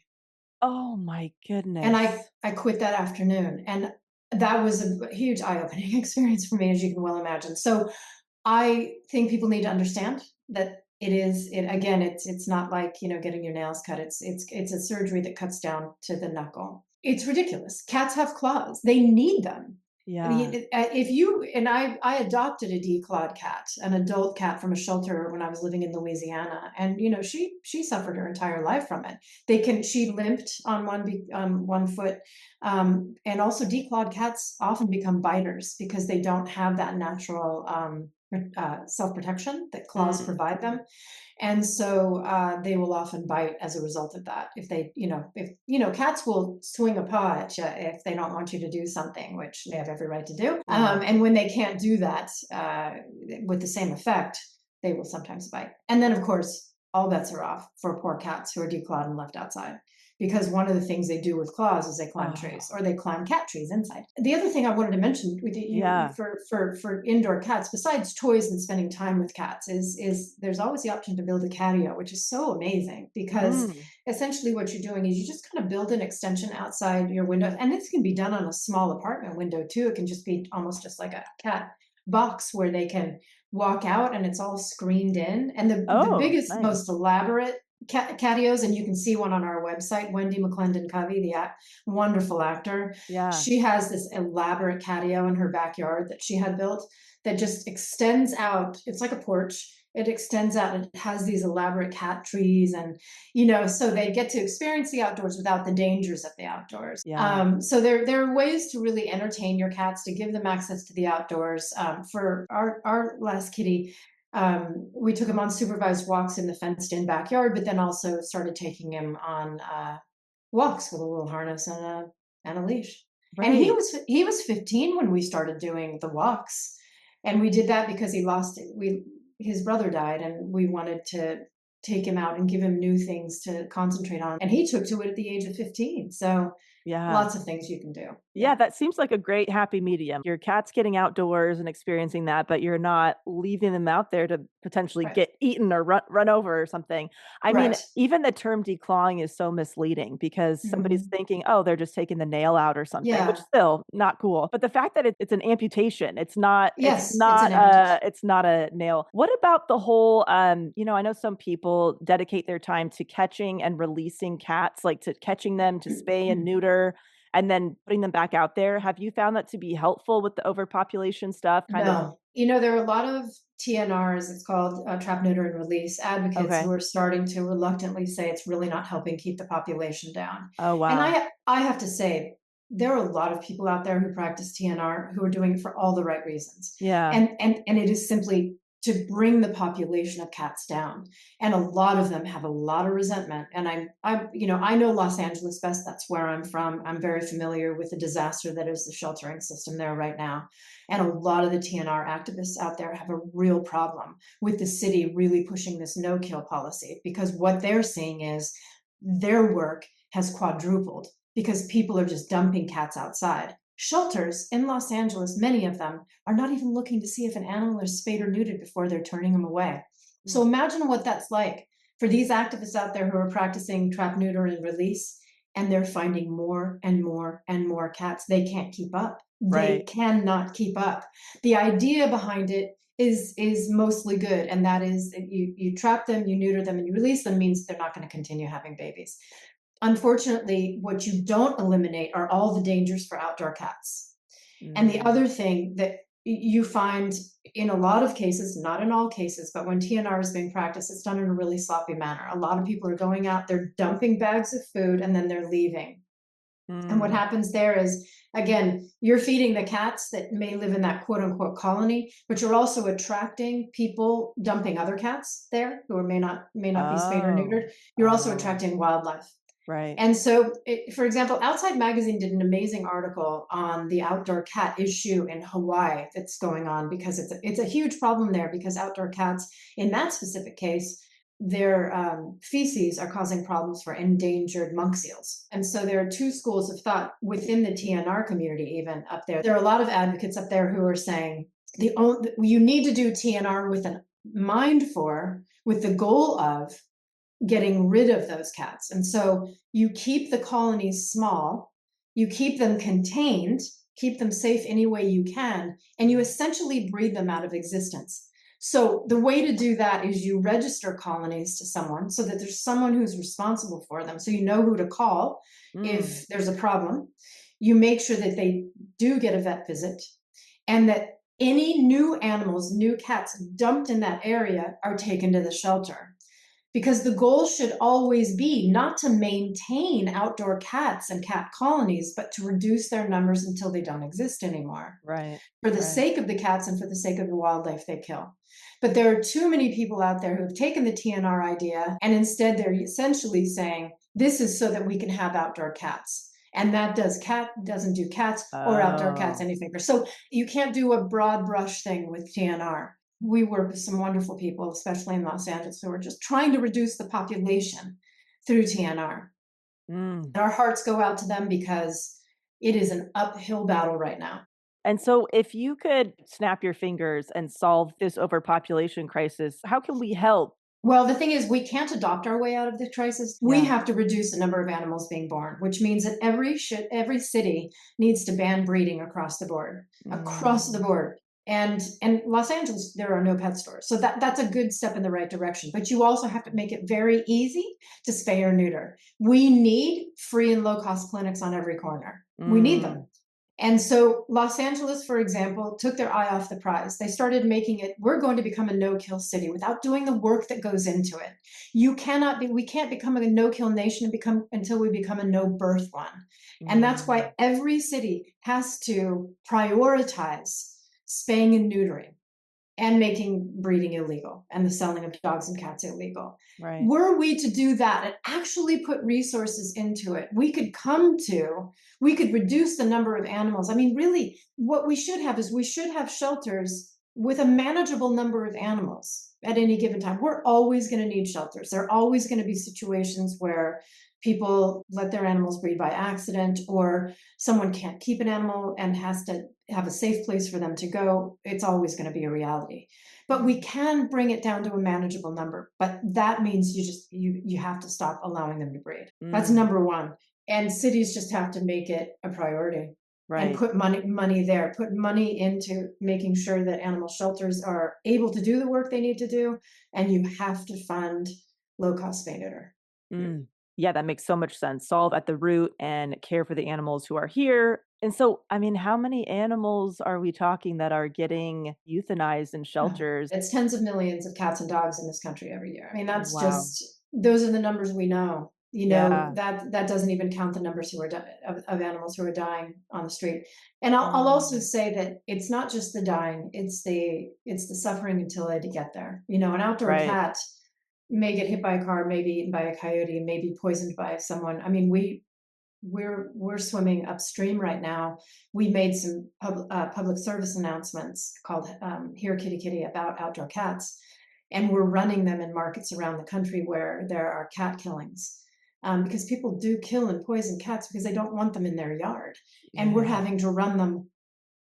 Oh my And goodness. I quit that afternoon. And that was a huge eye-opening experience for me, as you can well imagine. So I think people need to understand that it's not like, getting your nails cut. It's a surgery that cuts down to the knuckle. It's ridiculous. Cats have claws. They need them. I Yeah. mean, if you and I adopted a declawed cat, an adult cat from a shelter when I was living in Louisiana, and she suffered her entire life from it. She limped on one foot, and also declawed cats often become biters because they don't have that natural self protection that claws Mm. provide them. And so they will often bite as a result of that. If cats will swing a paw at you if they don't want you to do something, which they have every right to do. Yeah. And when they can't do that with the same effect, they will sometimes bite. And then, of course, all bets are off for poor cats who are declawed and left outside. Because one of the things they do with claws is they climb trees, Oh, or they climb cat trees inside. The other thing I wanted to mention with you yeah. for indoor cats, besides toys and spending time with cats, is there's always the option to build a catio, which is so amazing, because Mm. essentially what you're doing is you just kind of build an extension outside your window, and this can be done on a small apartment window too. It can just be almost just like a cat box where they can walk out, and it's all screened in. And the Oh, biggest, most nice. elaborate catios, and you can see one on our website. Wendy McClendon Covey, wonderful actor, Yeah. she has this elaborate catio in her backyard that she had built that just extends out. It's like a porch. It extends out and it has these elaborate cat trees, and so they get to experience the outdoors without the dangers of the outdoors. Yeah. So there are ways to really entertain your cats, to give them access to the outdoors. For our last kitty, we took him on supervised walks in the fenced-in backyard, but then also started taking him on walks with a little harness and a leash. And he Right. was he was 15 when we started doing the walks, and we did that because he lost it. We His brother died, and we wanted to take him out and give him new things to concentrate on. And he took to it at the age of 15. So Yeah. lots of things you can do. Yeah, that seems like a great happy medium. Your cat's getting outdoors and experiencing that, but you're not leaving them out there to potentially Right. get eaten or run over or something. I mean, Right. even the term declawing is so misleading because somebody's Mhm. thinking, "Oh, they're just taking the nail out or something," which Yeah. is still not cool. But the fact that it's an amputation, Yes, it's an amputation. it's not a nail. What about the whole, I know some people dedicate their time to catching and releasing cats, like to catching them to spay and neuter and then putting them back out there. Have you found that to be helpful with the overpopulation stuff? Kind of No. There are a lot of TNRs, it's called trap, neuter, and release advocates who okay. are starting to reluctantly say it's really not helping keep the population down. Oh, And wow. I have to say, there are a lot of people out there who practice TNR who are doing it for all the right reasons. Yeah. And it is simply to bring the population of cats down. And a lot of them have a lot of resentment. And I know Los Angeles best. That's where I'm from. I'm very familiar with the disaster that is the sheltering system there right now. And a lot of the TNR activists out there have a real problem with the city really pushing this no-kill policy because what they're seeing is their work has quadrupled because people are just dumping cats outside. Shelters in Los Angeles, many of them, are not even looking to see if an animal is spayed or neutered before they're turning them away. So Mm. imagine what that's like for these activists out there who are practicing trap, neuter, and release, and they're finding more and more and more cats. They can't keep up. They Right. cannot keep up. The idea behind it is mostly good, and that is you trap them, you neuter them, and you release them means they're not going to continue having babies. Unfortunately, what you don't eliminate are all the dangers for outdoor cats. And the Mm. other thing that you find in a lot of cases, not in all cases, but when TNR is being practiced, it's done in a really sloppy manner. A lot of people are going out, they're dumping bags of food, and then they're leaving. And what Mm. happens there is, again, you're feeding the cats that may live in that quote unquote colony, but you're also attracting people dumping other cats there who may not be spayed or Oh. neutered. You're also Oh, attracting wildlife. right. And so, for example, Outside Magazine did an amazing article on the outdoor cat issue in Hawaii that's going on because it's a huge problem there because outdoor cats, in that specific case, their feces are causing problems for endangered monk seals. And so there are two schools of thought within the TNR community, even up there. There are a lot of advocates up there who are saying you need to do TNR with a mind for, with the goal of getting rid of those cats. And so you keep the colonies small, you keep them contained, keep them safe any way you can, and you essentially breed them out of existence. So the way to do that is you register colonies to someone so that there's someone who's responsible for them. So you know who to call Mm. if there's a problem. You make sure that they do get a vet visit and that any new animals, new cats dumped in that area are taken to the shelter because the goal should always be not to maintain outdoor cats and cat colonies, but to reduce their numbers until they don't exist anymore Right. for the Right. sake of the cats and for the sake of the wildlife they kill. But there are too many people out there who have taken the TNR idea and instead they're essentially saying, this is so that we can have outdoor cats. And that doesn't do cats or outdoor cats Oh. any favor. So you can't do a broad brush thing with TNR. We work with some wonderful people, especially in Los Angeles, who are just trying to reduce the population through TNR. Mm. And our hearts go out to them because it is an uphill battle right now. And so if you could snap your fingers and solve this overpopulation crisis, how can we help? Well, the thing is, we can't adopt our way out of the crisis. We Yeah. have to reduce the number of animals being born, which means that every city needs to ban breeding across the board, across the Mm. board. And Los Angeles, there are no pet stores, so that's a good step in the right direction. But you also have to make it very easy to spay or neuter. We need free and low cost clinics on every corner. We need them. Mm. And so Los Angeles, for example, took their eye off the prize. They started making it, we're going to become a no-kill city without doing the work that goes into it. We can't become a no-kill nation until we become a no-birth one. And that's Mm. why every city has to prioritize spaying and neutering and making breeding illegal and the selling of dogs and cats illegal. Right. Were we to do that and actually put resources into it, we could reduce the number of animals. I mean, really, what we should have is we should have shelters with a manageable number of animals at any given time. We're always going to need shelters. There are always going to be situations where people let their animals breed by accident, or someone can't keep an animal and has to have a safe place for them to go. It's always going to be a reality. But we can bring it down to a manageable number. But that means you have to stop allowing them to breed. That's Mm, number one. And cities just have to make it a priority and right. put money there, put money into making sure that animal shelters are able to do the work they need to do. And you have to fund low-cost spay neuter. Mm. Yeah, that makes so much sense. Solve at the root and care for the animals who are here. And so, I mean, how many animals are we talking that are getting euthanized in shelters? It's tens of millions of cats and dogs in this country every year. I mean, that's Wow. just those are the numbers we know. Yeah, That doesn't even count the numbers who are of animals who are dying on the street. And I'll also mm, say that it's not just the dying; it's the suffering until they get there. An outdoor right. cat may get hit by a car, may be eaten by a coyote, may be poisoned by someone. I mean, we're swimming upstream right now. We made some public service announcements called "Here Kitty Kitty" about outdoor cats, and we're running them in markets around the country where there are cat killings. Because people do kill and poison cats because they don't want them in their yard, and we're Yeah, having to run them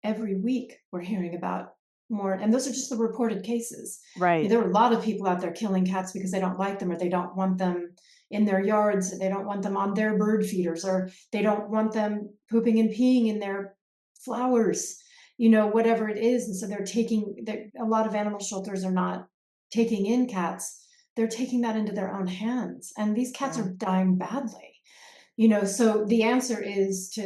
every week. We're hearing about more, and those are just the reported cases. right, There are a lot of people out there killing cats because they don't like them, or they don't want them in their yards, they don't want them on their bird feeders, or they don't want them pooping and peeing in their flowers, whatever it is. And so a lot of animal shelters are not taking in cats, they're taking that into their own hands, and these cats are right. dying badly. So the answer is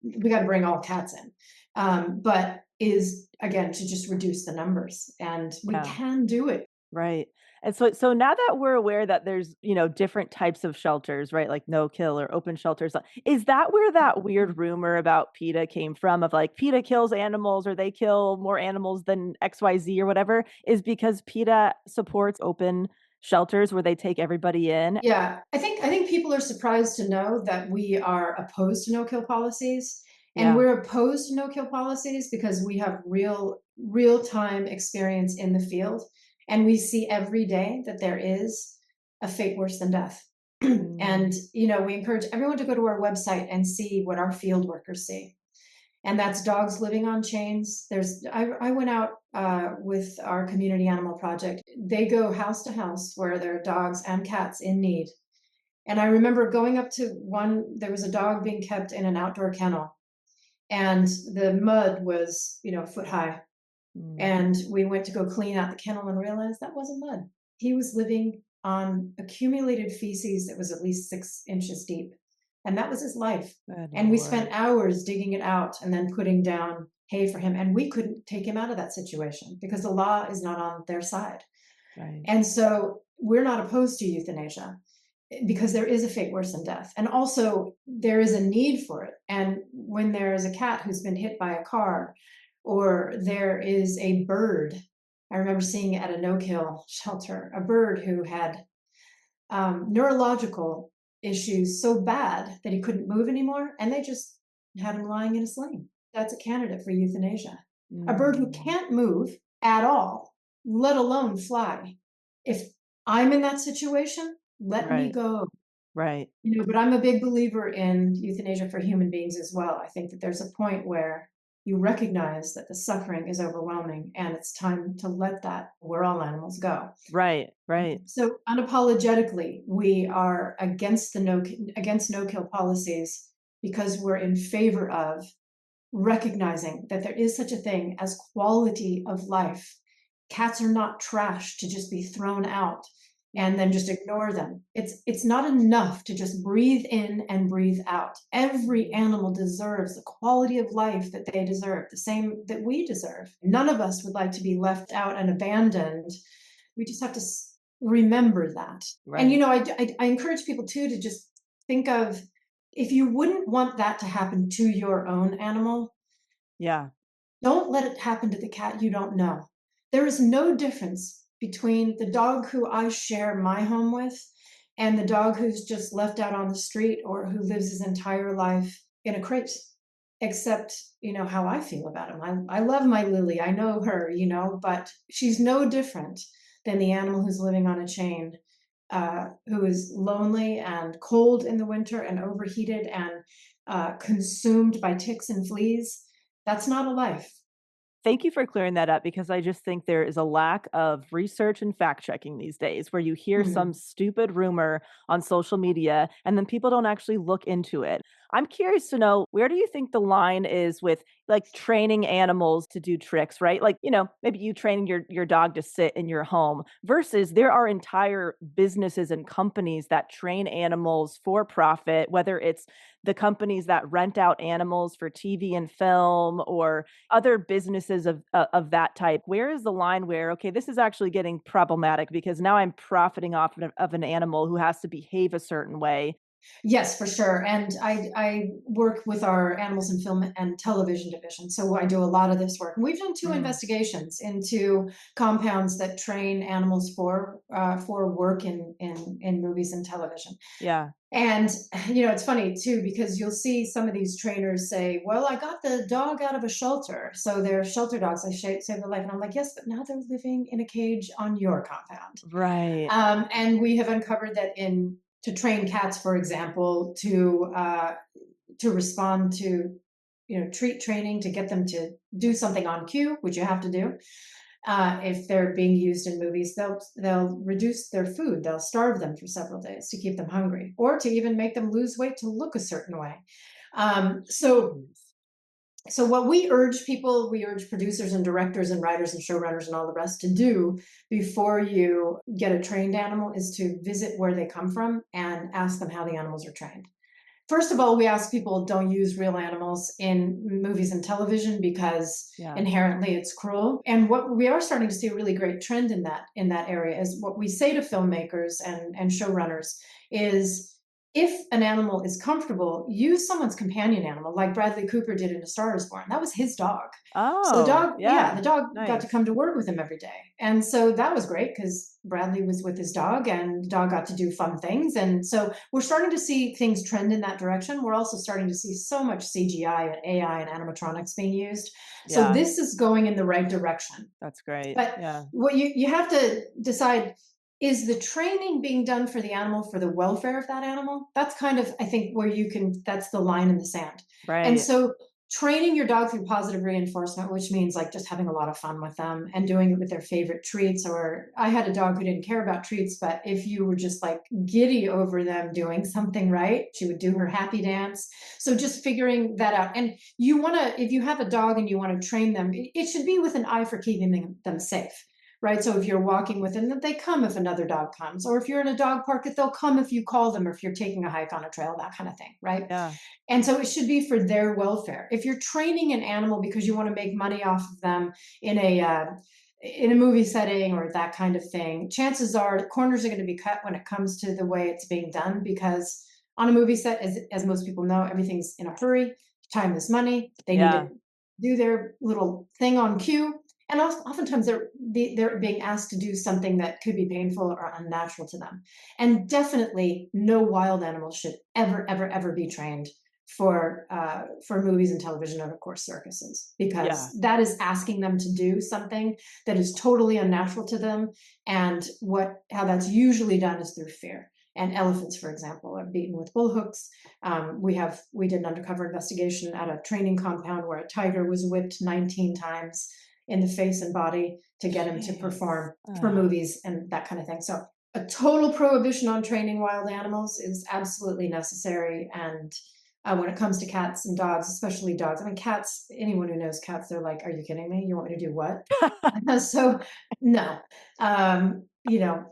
we got to bring all cats in, but is again to just reduce the numbers, and we Yeah. can do it. Right. And so now that we're aware that there's, different types of shelters, right? Like no kill or open shelters. Is that where that weird rumor about PETA came from of like PETA kills animals or they kill more animals than XYZ or whatever? Is because PETA supports open shelters where they take everybody in? Yeah, I think people are surprised to know that we are opposed to no-kill policies, and Yeah. we're opposed to no-kill policies because we have real-time experience in the field, and we see every day that there is a fate worse than death. And Mm, we encourage everyone to go to our website and see what our field workers see. And that's dogs living on chains. I went out with our community animal project. They go house to house where there are dogs and cats in need. And I remember going up to one, there was a dog being kept in an outdoor kennel, and the mud was, a foot high. mm, And we went to go clean out the kennel and realized that wasn't mud. He was living on accumulated feces that was at least 6 inches deep. And that was his life. good And we Lord. spent hours digging it out and then putting down hay for him. And we couldn't take him out of that situation because the law is not on their side. Right. And so we're not opposed to euthanasia because there is a fate worse than death. And also, there is a need for it. And when there is a cat who's been hit by a car, or there is a bird, I remember seeing at a no-kill shelter, a bird who had neurological issues so bad that he couldn't move anymore, and they just had him lying in a sling. That's a candidate for euthanasia. A bird who Mm, can't move at all, let alone fly. If I'm in that situation, let me right. go. Right. But I'm a big believer in euthanasia for human beings as well. I think that there's a point where you recognize that the suffering is overwhelming and it's time to let that, where all animals go. Right. Right. So unapologetically, we are against no-kill policies because we're in favor of recognizing that there is such a thing as quality of life. Cats are not trash to just be thrown out and then just ignore them. It's not enough to just breathe in and breathe out. Every animal deserves the quality of life that they deserve, the same that we deserve. None of us would like to be left out and abandoned. We just have to remember that. And Right. I encourage people too to just think of, if you wouldn't want that to happen to your own animal, Yeah. don't let it happen to the cat you don't know. There is no difference between the dog who I share my home with and the dog who's just left out on the street or who lives his entire life in a crate, except, how I feel about him. I love my Lily. I know her, but she's no different than the animal who's living on a chain who is lonely and cold in the winter and overheated and consumed by ticks and fleas, that's not a life. Thank you for clearing that up because I just think there is a lack of research and fact checking these days where you hear some Mhm. stupid rumor on social media and then people don't actually look into it. I'm curious to know, where do you think the line is with like training animals to do tricks, right? Like, maybe you train your dog to sit in your home versus there are entire businesses and companies that train animals for profit, whether it's the companies that rent out animals for TV and film or other businesses of that type. Where is the line where, okay, this is actually getting problematic because now I'm profiting off of an animal who has to behave a certain way? Yes, for sure. And I work with our animals in film and television division. So I do a lot of this work. And we've done two Mm, investigations into compounds that train animals for work in movies and television. yeah. And it's funny too because you'll see some of these trainers say, "Well, I got the dog out of a shelter, so they're shelter dogs. I saved their life." And I'm like, "Yes, but now they're living in a cage on your compound." Right. And we have uncovered that in to train cats, for example, to respond to treat training to get them to do something on cue, which you have to do. If they're being used in movies, they'll reduce their food. They'll starve them for several days to keep them hungry, or to even make them lose weight to look a certain way. Um, so Jeez. so what we urge producers and directors and writers and showrunners and all the rest to do before you get a trained animal is to visit where they come from and ask them how the animals are trained. First of all, we ask people don't use real animals in movies and television because Yeah. inherently it's cruel. And what we are starting to see a really great trend in that area is what we say to filmmakers and showrunners is if an animal is comfortable, use someone's companion animal, like Bradley Cooper did in A Star Is Born. That was his dog. So the Oh, dog, yeah, yeah. the dog got to Nice. come to work with him every day. And so that was great because Bradley was with his dog and the dog got to do fun things. And so we're starting to see things trend in that direction. We're also starting to see so much CGI and AI and animatronics being used. So Yeah. this is going in the right direction. That's great. But Yeah. what you have to decide, is the training being done for the animal for the welfare of that animal? That's kind of, I think, where that's the line in the sand. And Right. so training your dog through positive reinforcement, which means like just having a lot of fun with them and doing it with their favorite treats. Or I had a dog who didn't care about treats, but if you were just like giddy over them doing something right, she would do her happy dance. So just figuring that out. And if you have a dog and you want to train them, it should be with an eye for keeping them safe, right? So if you're walking with them, that they come if another dog comes, or if you're in a dog park, that they'll come if you call them, or if you're taking a hike on a trail, that kind of thing, right? Yeah. And so it should be for their welfare. If you're training an animal because you want to make money off of them in a movie setting or that kind of thing, chances are corners are going to be cut when it comes to the way it's being done, because on a movie set, as most people know, everything's in a hurry. Time is money. They need to Yeah. do their little thing on cue, and oftentimes they're being asked to do something that could be painful or unnatural to them. And definitely, no wild animal should ever, ever, ever be trained for movies and television, and of course circuses, because Yeah. that is asking them to do something that is totally unnatural to them. And how that's usually done is through fear. And elephants, for example, are beaten with bull hooks. We did an undercover investigation at a training compound where a tiger was whipped 19 times in the face and body to get him to Jeez. perform for movies and that kind of thing. So a total prohibition on training wild animals is absolutely necessary. And when it comes to cats and dogs, especially dogs, I mean, cats, anyone who knows cats, they're like, "Are you kidding me? You want me to do what?" So no,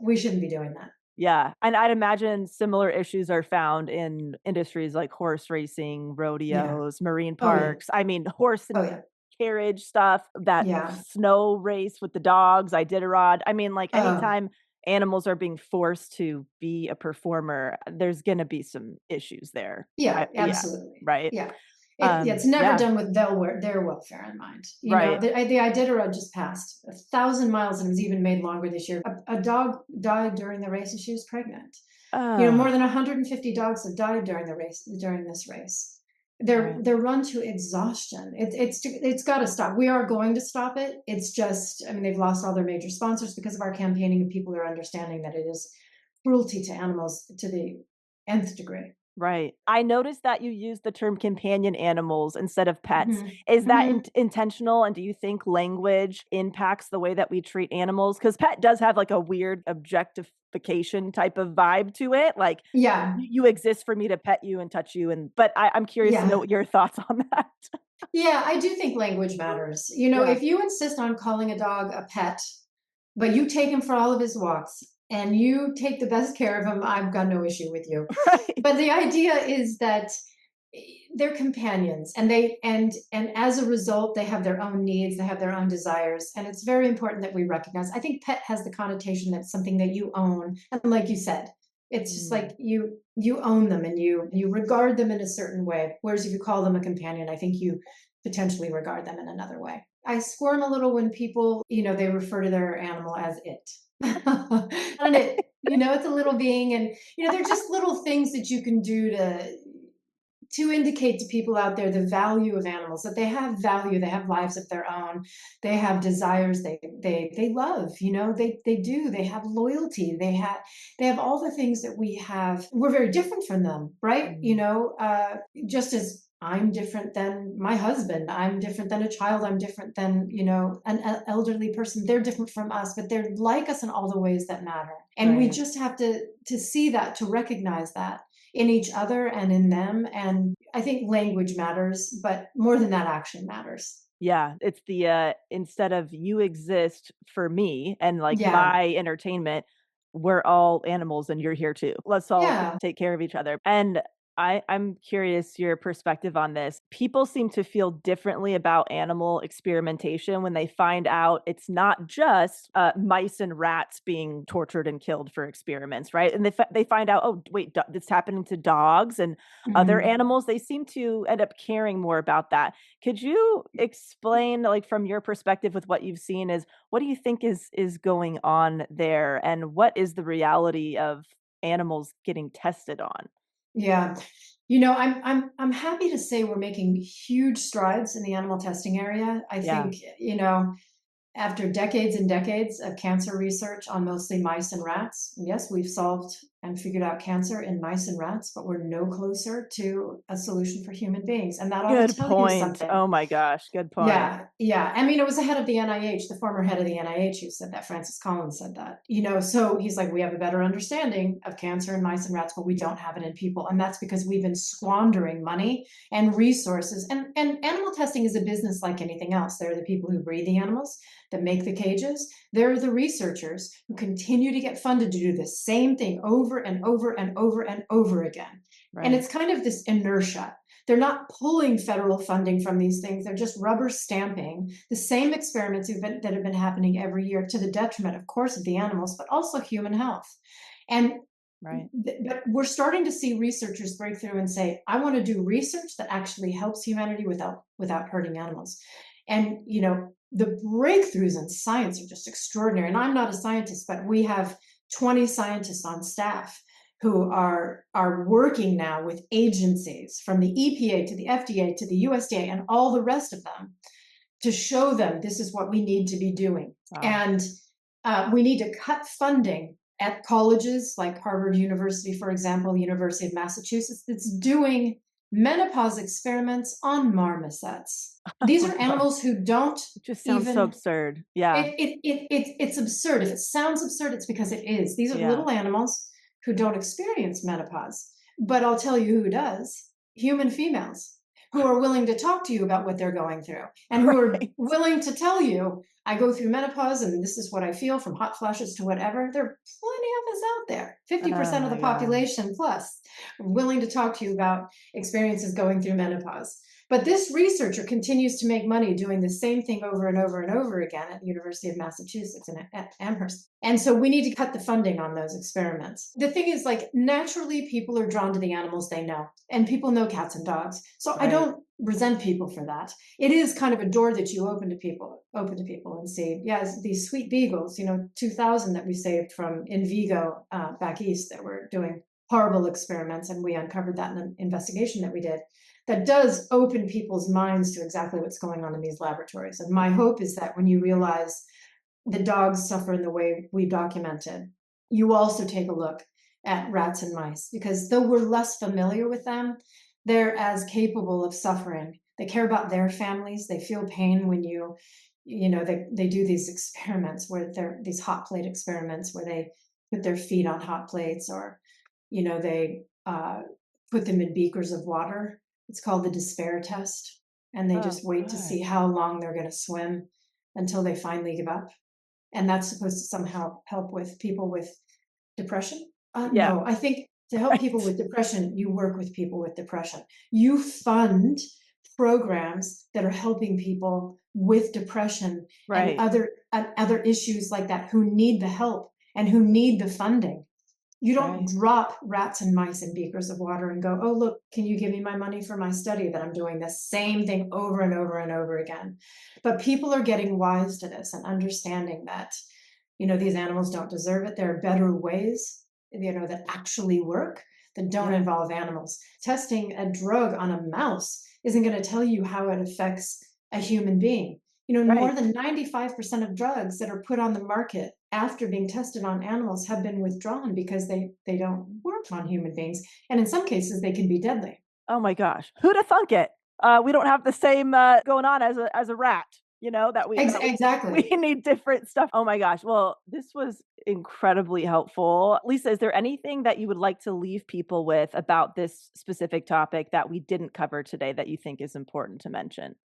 we shouldn't be doing that. Yeah, and I'd imagine similar issues are found in industries like horse racing, Yeah. rodeos, marine Oh yeah. parks. I mean, horse Oh and yeah. carriage stuff, that Yeah. snow race with the dogs, Iditarod. I mean, like, Oh anytime animals are being forced to be a performer, there's gonna be some issues there. yeah, Yeah, absolutely. right? Yeah. It's never Yeah, done with their welfare in mind. right. The Iditarod just passed 1,000 miles and was even made longer this year. A dog died during the race and she was pregnant. More Oh, than 150 dogs have died during this race. right. They're run to exhaustion. It's got to stop. We are going to stop it. It's just, I mean, they've lost all their major sponsors because of our campaigning, and people are understanding that it is cruelty to animals to the nth degree. Right. I noticed that you use the term companion animals instead of pets. Mhm. Is that Mhm. intentional? And do you think language impacts the way that we treat animals? Because pet does have like a weird objectification type of vibe to it. Like Yeah. you exist for me to pet you and touch you. And but I'm curious to know Yeah. what your thoughts on that. Yeah, I do think language matters. You know, Yeah. if you insist on calling a dog a pet, but you take him for all of his walks and you take the best care of him, I've got no issue with you. Right. But the idea is that they're companions and and as a result they have their own needs, they have their own desires, and it's very important that we recognize. I think pet has the connotation that something that you own, and like you said, it's just Mm, like you own them and you regard them in a certain way, whereas if you call them a companion, I think you potentially regard them in another way. I squirm a little when people, they refer to their animal as it. And it's a little being, and they're just little things that you can do to indicate to people out there the value of animals, that they have value, they have lives of their own, they have desires, they love, they do, they have loyalty, they have all the things that we have. We're very different from them, right? mm, Just as I'm different than my husband, I'm different than a child, I'm different than an elderly person, they're different from us, but they're like us in all the ways that matter, and we right. just have to see that, to recognize that in each other and in them. And I think language matters, but more than that, action matters. Yeah, it's the, instead of you exist for me and, like, Yeah. my entertainment, we're all animals and you're here too. Let's all Yeah. take care of each other. And I'm curious your perspective on this. People seem to feel differently about animal experimentation when they find out it's not just, mice and rats being tortured and killed for experiments, right? And they find out, "Oh, wait, it's happening to dogs and other Mhm. animals." They seem to end up caring more about that. Could you explain, like, from your perspective with what you've seen is what do you think is going on there, and what is the reality of animals getting tested on? Yeah. I'm happy to say we're making huge strides in the animal testing area. I Yeah, think, after decades and decades of cancer research on mostly mice and rats, yes, we've solved and figured out cancer in mice and rats, but we're no closer to a solution for human beings. And that ought to good tell you point. something. Oh my gosh, good point. Yeah, yeah. I mean, it was the head of the NIH, the former head of the NIH, who said that. Francis Collins said that. So he's like, we have a better understanding of cancer in mice and rats, but we don't have it in people. And that's because we've been squandering money and resources. And animal testing is a business like anything else. There are the people who breed the animals, that make the cages. There are the researchers who continue to get funded to do the same thing over and over and over and over again. And Right, it's kind of this inertia. They're not pulling federal funding from these things. They're just rubber stamping the same experiments that have been happening every year, to the detriment, of course, of the animals, but also human health. And right, but we're starting to see researchers break through and say, I want to do research that actually helps humanity without hurting animals. And the breakthroughs in science are just extraordinary. And I'm not a scientist, but we have 20 scientists on staff who are working now with agencies, from the EPA to the FDA to the USDA and all the rest of them, to show them this is what we need to be doing. wow. And we need to cut funding at colleges like Harvard University, for example, University of Massachusetts, that's doing menopause experiments on marmosets. Oh These my are god. animals who don't It just sounds so even. absurd. Yeah, It's absurd. If it sounds absurd, it's because it is. These are yeah. little animals who don't experience menopause. But I'll tell you who does: human females who are willing to talk to you about what they're going through, and who are Right. willing to tell you, I go through menopause and this is what I feel, from hot flashes to whatever. There are plenty of us out there, Oh 50% of the my god. population plus, willing to talk to you about experiences going through menopause. But this researcher continues to make money doing the same thing over and over and over again at the University of Massachusetts and at Amherst. And so we need to cut the funding on those experiments. The thing is, like, naturally people are drawn to the animals they know, and people know cats and dogs. So I Right. don't resent people for that. It is kind of a door that you open to people and see, yes, these sweet beagles, 2000 that we saved from in Vigo, back east, that were doing horrible experiments, and we uncovered that in an investigation that we did. That does open people's minds to exactly what's going on in these laboratories. And my hope is that when you realize the dogs suffer in the way we documented, you also take a look at rats and mice, because though we're less familiar with them, they're as capable of suffering. They care about their families. They feel pain when they do these experiments where they're these hot plate experiments where they put their feet on hot plates, or they put them in beakers of water. It's called the despair test, and they Oh, just wait to God. see how long they're going to swim until they finally give up. And that's supposed to somehow help with people with depression. Yeah. No, I think to help people Right. with depression, you work with people with depression. You fund programs that are helping people with depression and Right. other issues like that, who need the help and who need the funding. You don't Right. drop rats and mice in beakers of water and go, oh, look, can you give me my money for my study that I'm doing the same thing over and over and over again? But people are getting wise to this and understanding that, these animals don't deserve it. There are better ways, that actually work, that don't Yeah. involve animals. Testing a drug on a mouse isn't going to tell you how it affects a human being. More Right. than 95% of drugs that are put on the market after being tested on animals have been withdrawn because they don't work on human beings. And in some cases, they can be deadly. Oh my gosh. Who'd have thunk it? We don't have the same going on as a rat, that we we Exactly. need different stuff. Oh my gosh. Well, this was incredibly helpful. Lisa, is there anything that you would like to leave people with about this specific topic that we didn't cover today that you think is important to mention?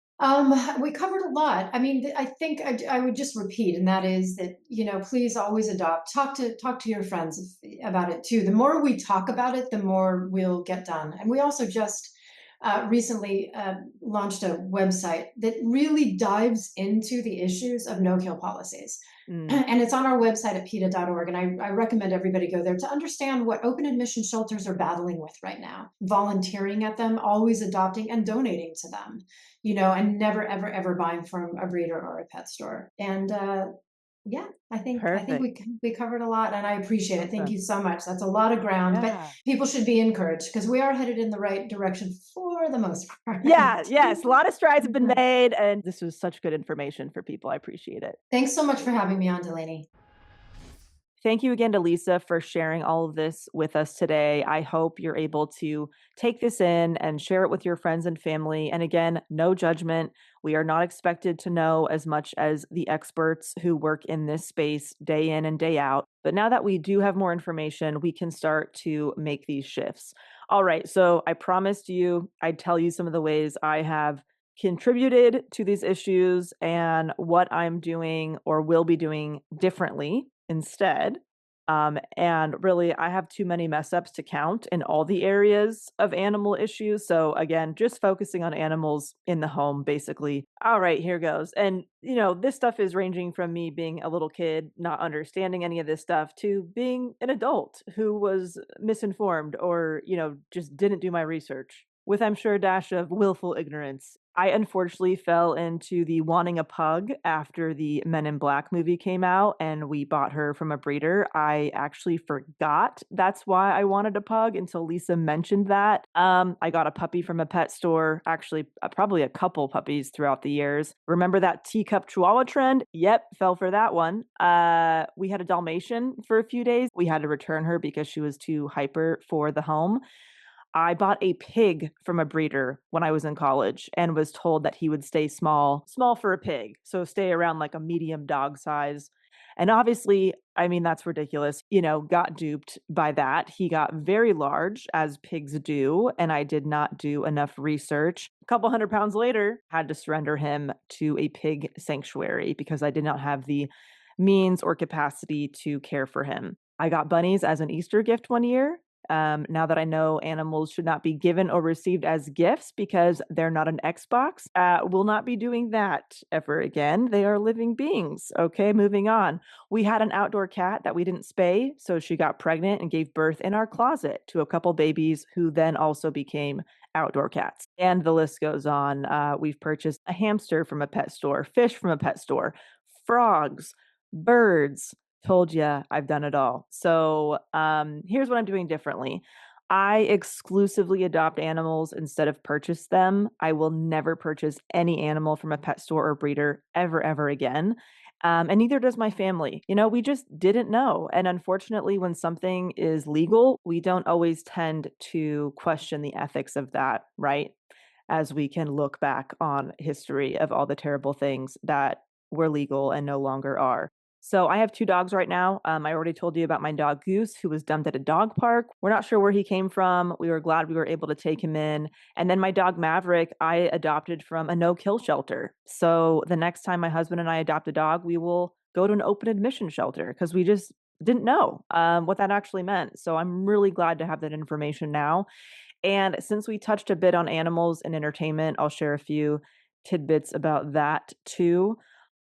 We covered a lot. I mean, I think I would just repeat, and that is that, please always adopt. Talk to your friends about it too. The more we talk about it, the more we'll get done. And we also just recently launched a website that really dives into the issues of no-kill policies. Mm, And it's on our website at PETA.org. And I recommend everybody go there to understand what open admission shelters are battling with right now, volunteering at them, always adopting and donating to them, and never, ever, ever buying from a breeder or a pet store. And yeah, I think perfect. we covered a lot, and I appreciate it. Thank Awesome. you so much. That's a lot of ground, but Yeah. people should be encouraged because we are headed in the right direction for the most part. Yeah, yes. A lot of strides have been made, and this was such good information for people. I appreciate it. Thanks so much for having me on, Delanie. Thank you again to Lisa for sharing all of this with us today. I hope you're able to take this in and share it with your friends and family. And again, no judgment. We are not expected to know as much as the experts who work in this space day in and day out. But now that we do have more information, we can start to make these shifts. All right. So I promised you I'd tell you some of the ways I have contributed to these issues and what I'm doing or will be doing differently instead. And really, I have too many mess ups to count in all the areas of animal issues. So, again, just focusing on animals in the home, basically. All right, here goes. And, this stuff is ranging from me being a little kid, not understanding any of this stuff, to being an adult who was misinformed or, just didn't do my research with, I'm sure, a dash of willful ignorance. I unfortunately fell into the wanting a pug after the Men in Black movie came out and we bought her from a breeder. I actually forgot that's why I wanted a pug until Lisa mentioned that. I got a puppy from a pet store, actually, probably a couple puppies throughout the years. Remember that teacup chihuahua trend? Yep, fell for that one. We had a Dalmatian for a few days. We had to return her because she was too hyper for the home. I bought a pig from a breeder when I was in college and was told that he would stay small for a pig. So stay around like a medium dog size. And obviously, I mean, that's ridiculous. Got duped by that. He got very large, as pigs do, and I did not do enough research. A couple 100 pounds later, had to surrender him to a pig sanctuary because I did not have the means or capacity to care for him. I got bunnies as an Easter gift one year. Now that I know animals should not be given or received as gifts because they're not an Xbox, will not be doing that ever again. They are living beings. Okay, moving on. We had an outdoor cat that we didn't spay, so she got pregnant and gave birth in our closet to a couple babies who then also became outdoor cats. And the list goes on. We've purchased a hamster from a pet store, fish from a pet store, frogs, birds. Told you I've done it all. So here's what I'm doing differently. I exclusively adopt animals instead of purchase them. I will never purchase any animal from a pet store or breeder ever, ever again. And neither does my family. We just didn't know. And unfortunately, when something is legal, we don't always tend to question the ethics of that, right? As we can look back on history of all the terrible things that were legal and no longer are. So I have 2 dogs right now. I already told you about my dog Goose, who was dumped at a dog park. We're not sure where he came from. We were glad we were able to take him in. And then my dog Maverick, I adopted from a no-kill shelter. So the next time my husband and I adopt a dog, we will go to an open admission shelter because we just didn't know what that actually meant. So I'm really glad to have that information now. And since we touched a bit on animals and entertainment, I'll share a few tidbits about that too.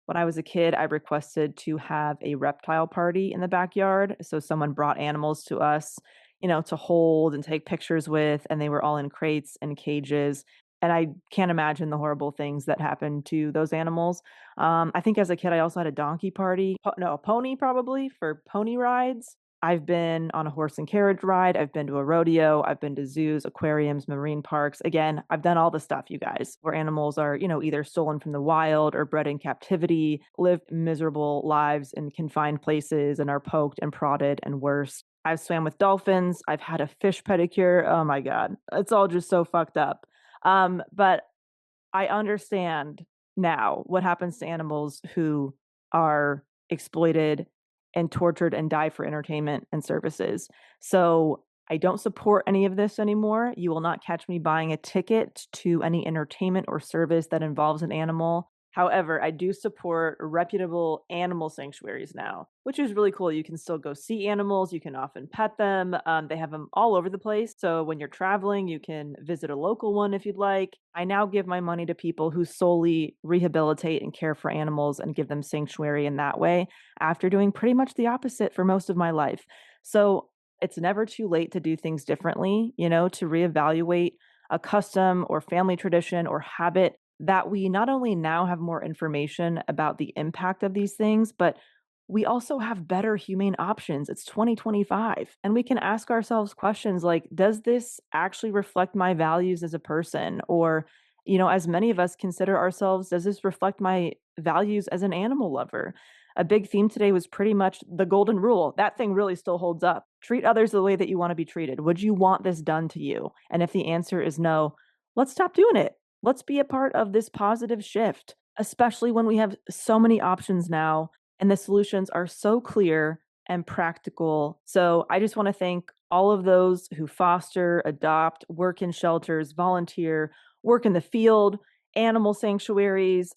When I was a kid, I requested to have a reptile party in the backyard. So someone brought animals to us, to hold and take pictures with, and they were all in crates and cages. And I can't imagine the horrible things that happened to those animals. I think as a kid, I also had a donkey party. No, a pony probably for pony rides. I've been on a horse and carriage ride. I've been to a rodeo. I've been to zoos, aquariums, marine parks. Again, I've done all the stuff, you guys, where animals are, either stolen from the wild or bred in captivity, live miserable lives in confined places, and are poked and prodded and worse. I've swam with dolphins. I've had a fish pedicure. Oh my God. It's all just so fucked up. But I understand now what happens to animals who are exploited and tortured and die for entertainment and services. So I don't support any of this anymore. You will not catch me buying a ticket to any entertainment or service that involves an animal. However, I do support reputable animal sanctuaries now, which is really cool. You can still go see animals. You can often pet them. They have them all over the place. So when you're traveling, you can visit a local one if you'd like. I now give my money to people who solely rehabilitate and care for animals and give them sanctuary in that way after doing pretty much the opposite for most of my life. So it's never too late to do things differently, to reevaluate a custom or family tradition or habit that we not only now have more information about the impact of these things, but we also have better humane options. It's 2025, and we can ask ourselves questions like, does this actually reflect my values as a person? Or, as many of us consider ourselves, does this reflect my values as an animal lover? A big theme today was pretty much the golden rule. That thing really still holds up. Treat others the way that you want to be treated. Would you want this done to you? And if the answer is no, let's stop doing it. Let's be a part of this positive shift, especially when we have so many options now and the solutions are so clear and practical. So I just want to thank all of those who foster, adopt, work in shelters, volunteer, work in the field, animal sanctuaries,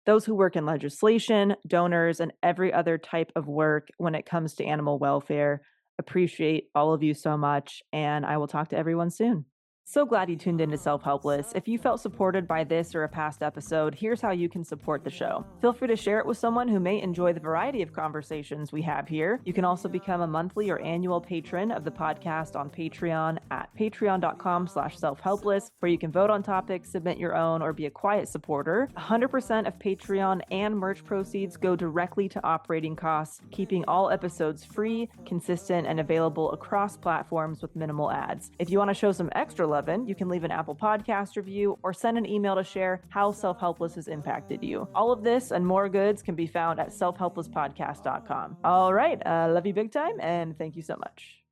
those who work in legislation, donors, and every other type of work when it comes to animal welfare. Appreciate all of you so much, and I will talk to everyone soon. So glad you tuned into Self-Helpless. If you felt supported by this or a past episode, here's how you can support the show. Feel free to share it with someone who may enjoy the variety of conversations we have here. You can also become a monthly or annual patron of the podcast on Patreon at patreon.com/selfhelpless, where you can vote on topics, submit your own, or be a quiet supporter. 100% of Patreon and merch proceeds go directly to operating costs, keeping all episodes free, consistent, and available across platforms with minimal ads. If you want to show some extra love, you can leave an Apple Podcast review or send an email to share how Self-Helpless has impacted you. All of this and more goods can be found at selfhelplesspodcast.com. All right. Love you big time, and thank you so much.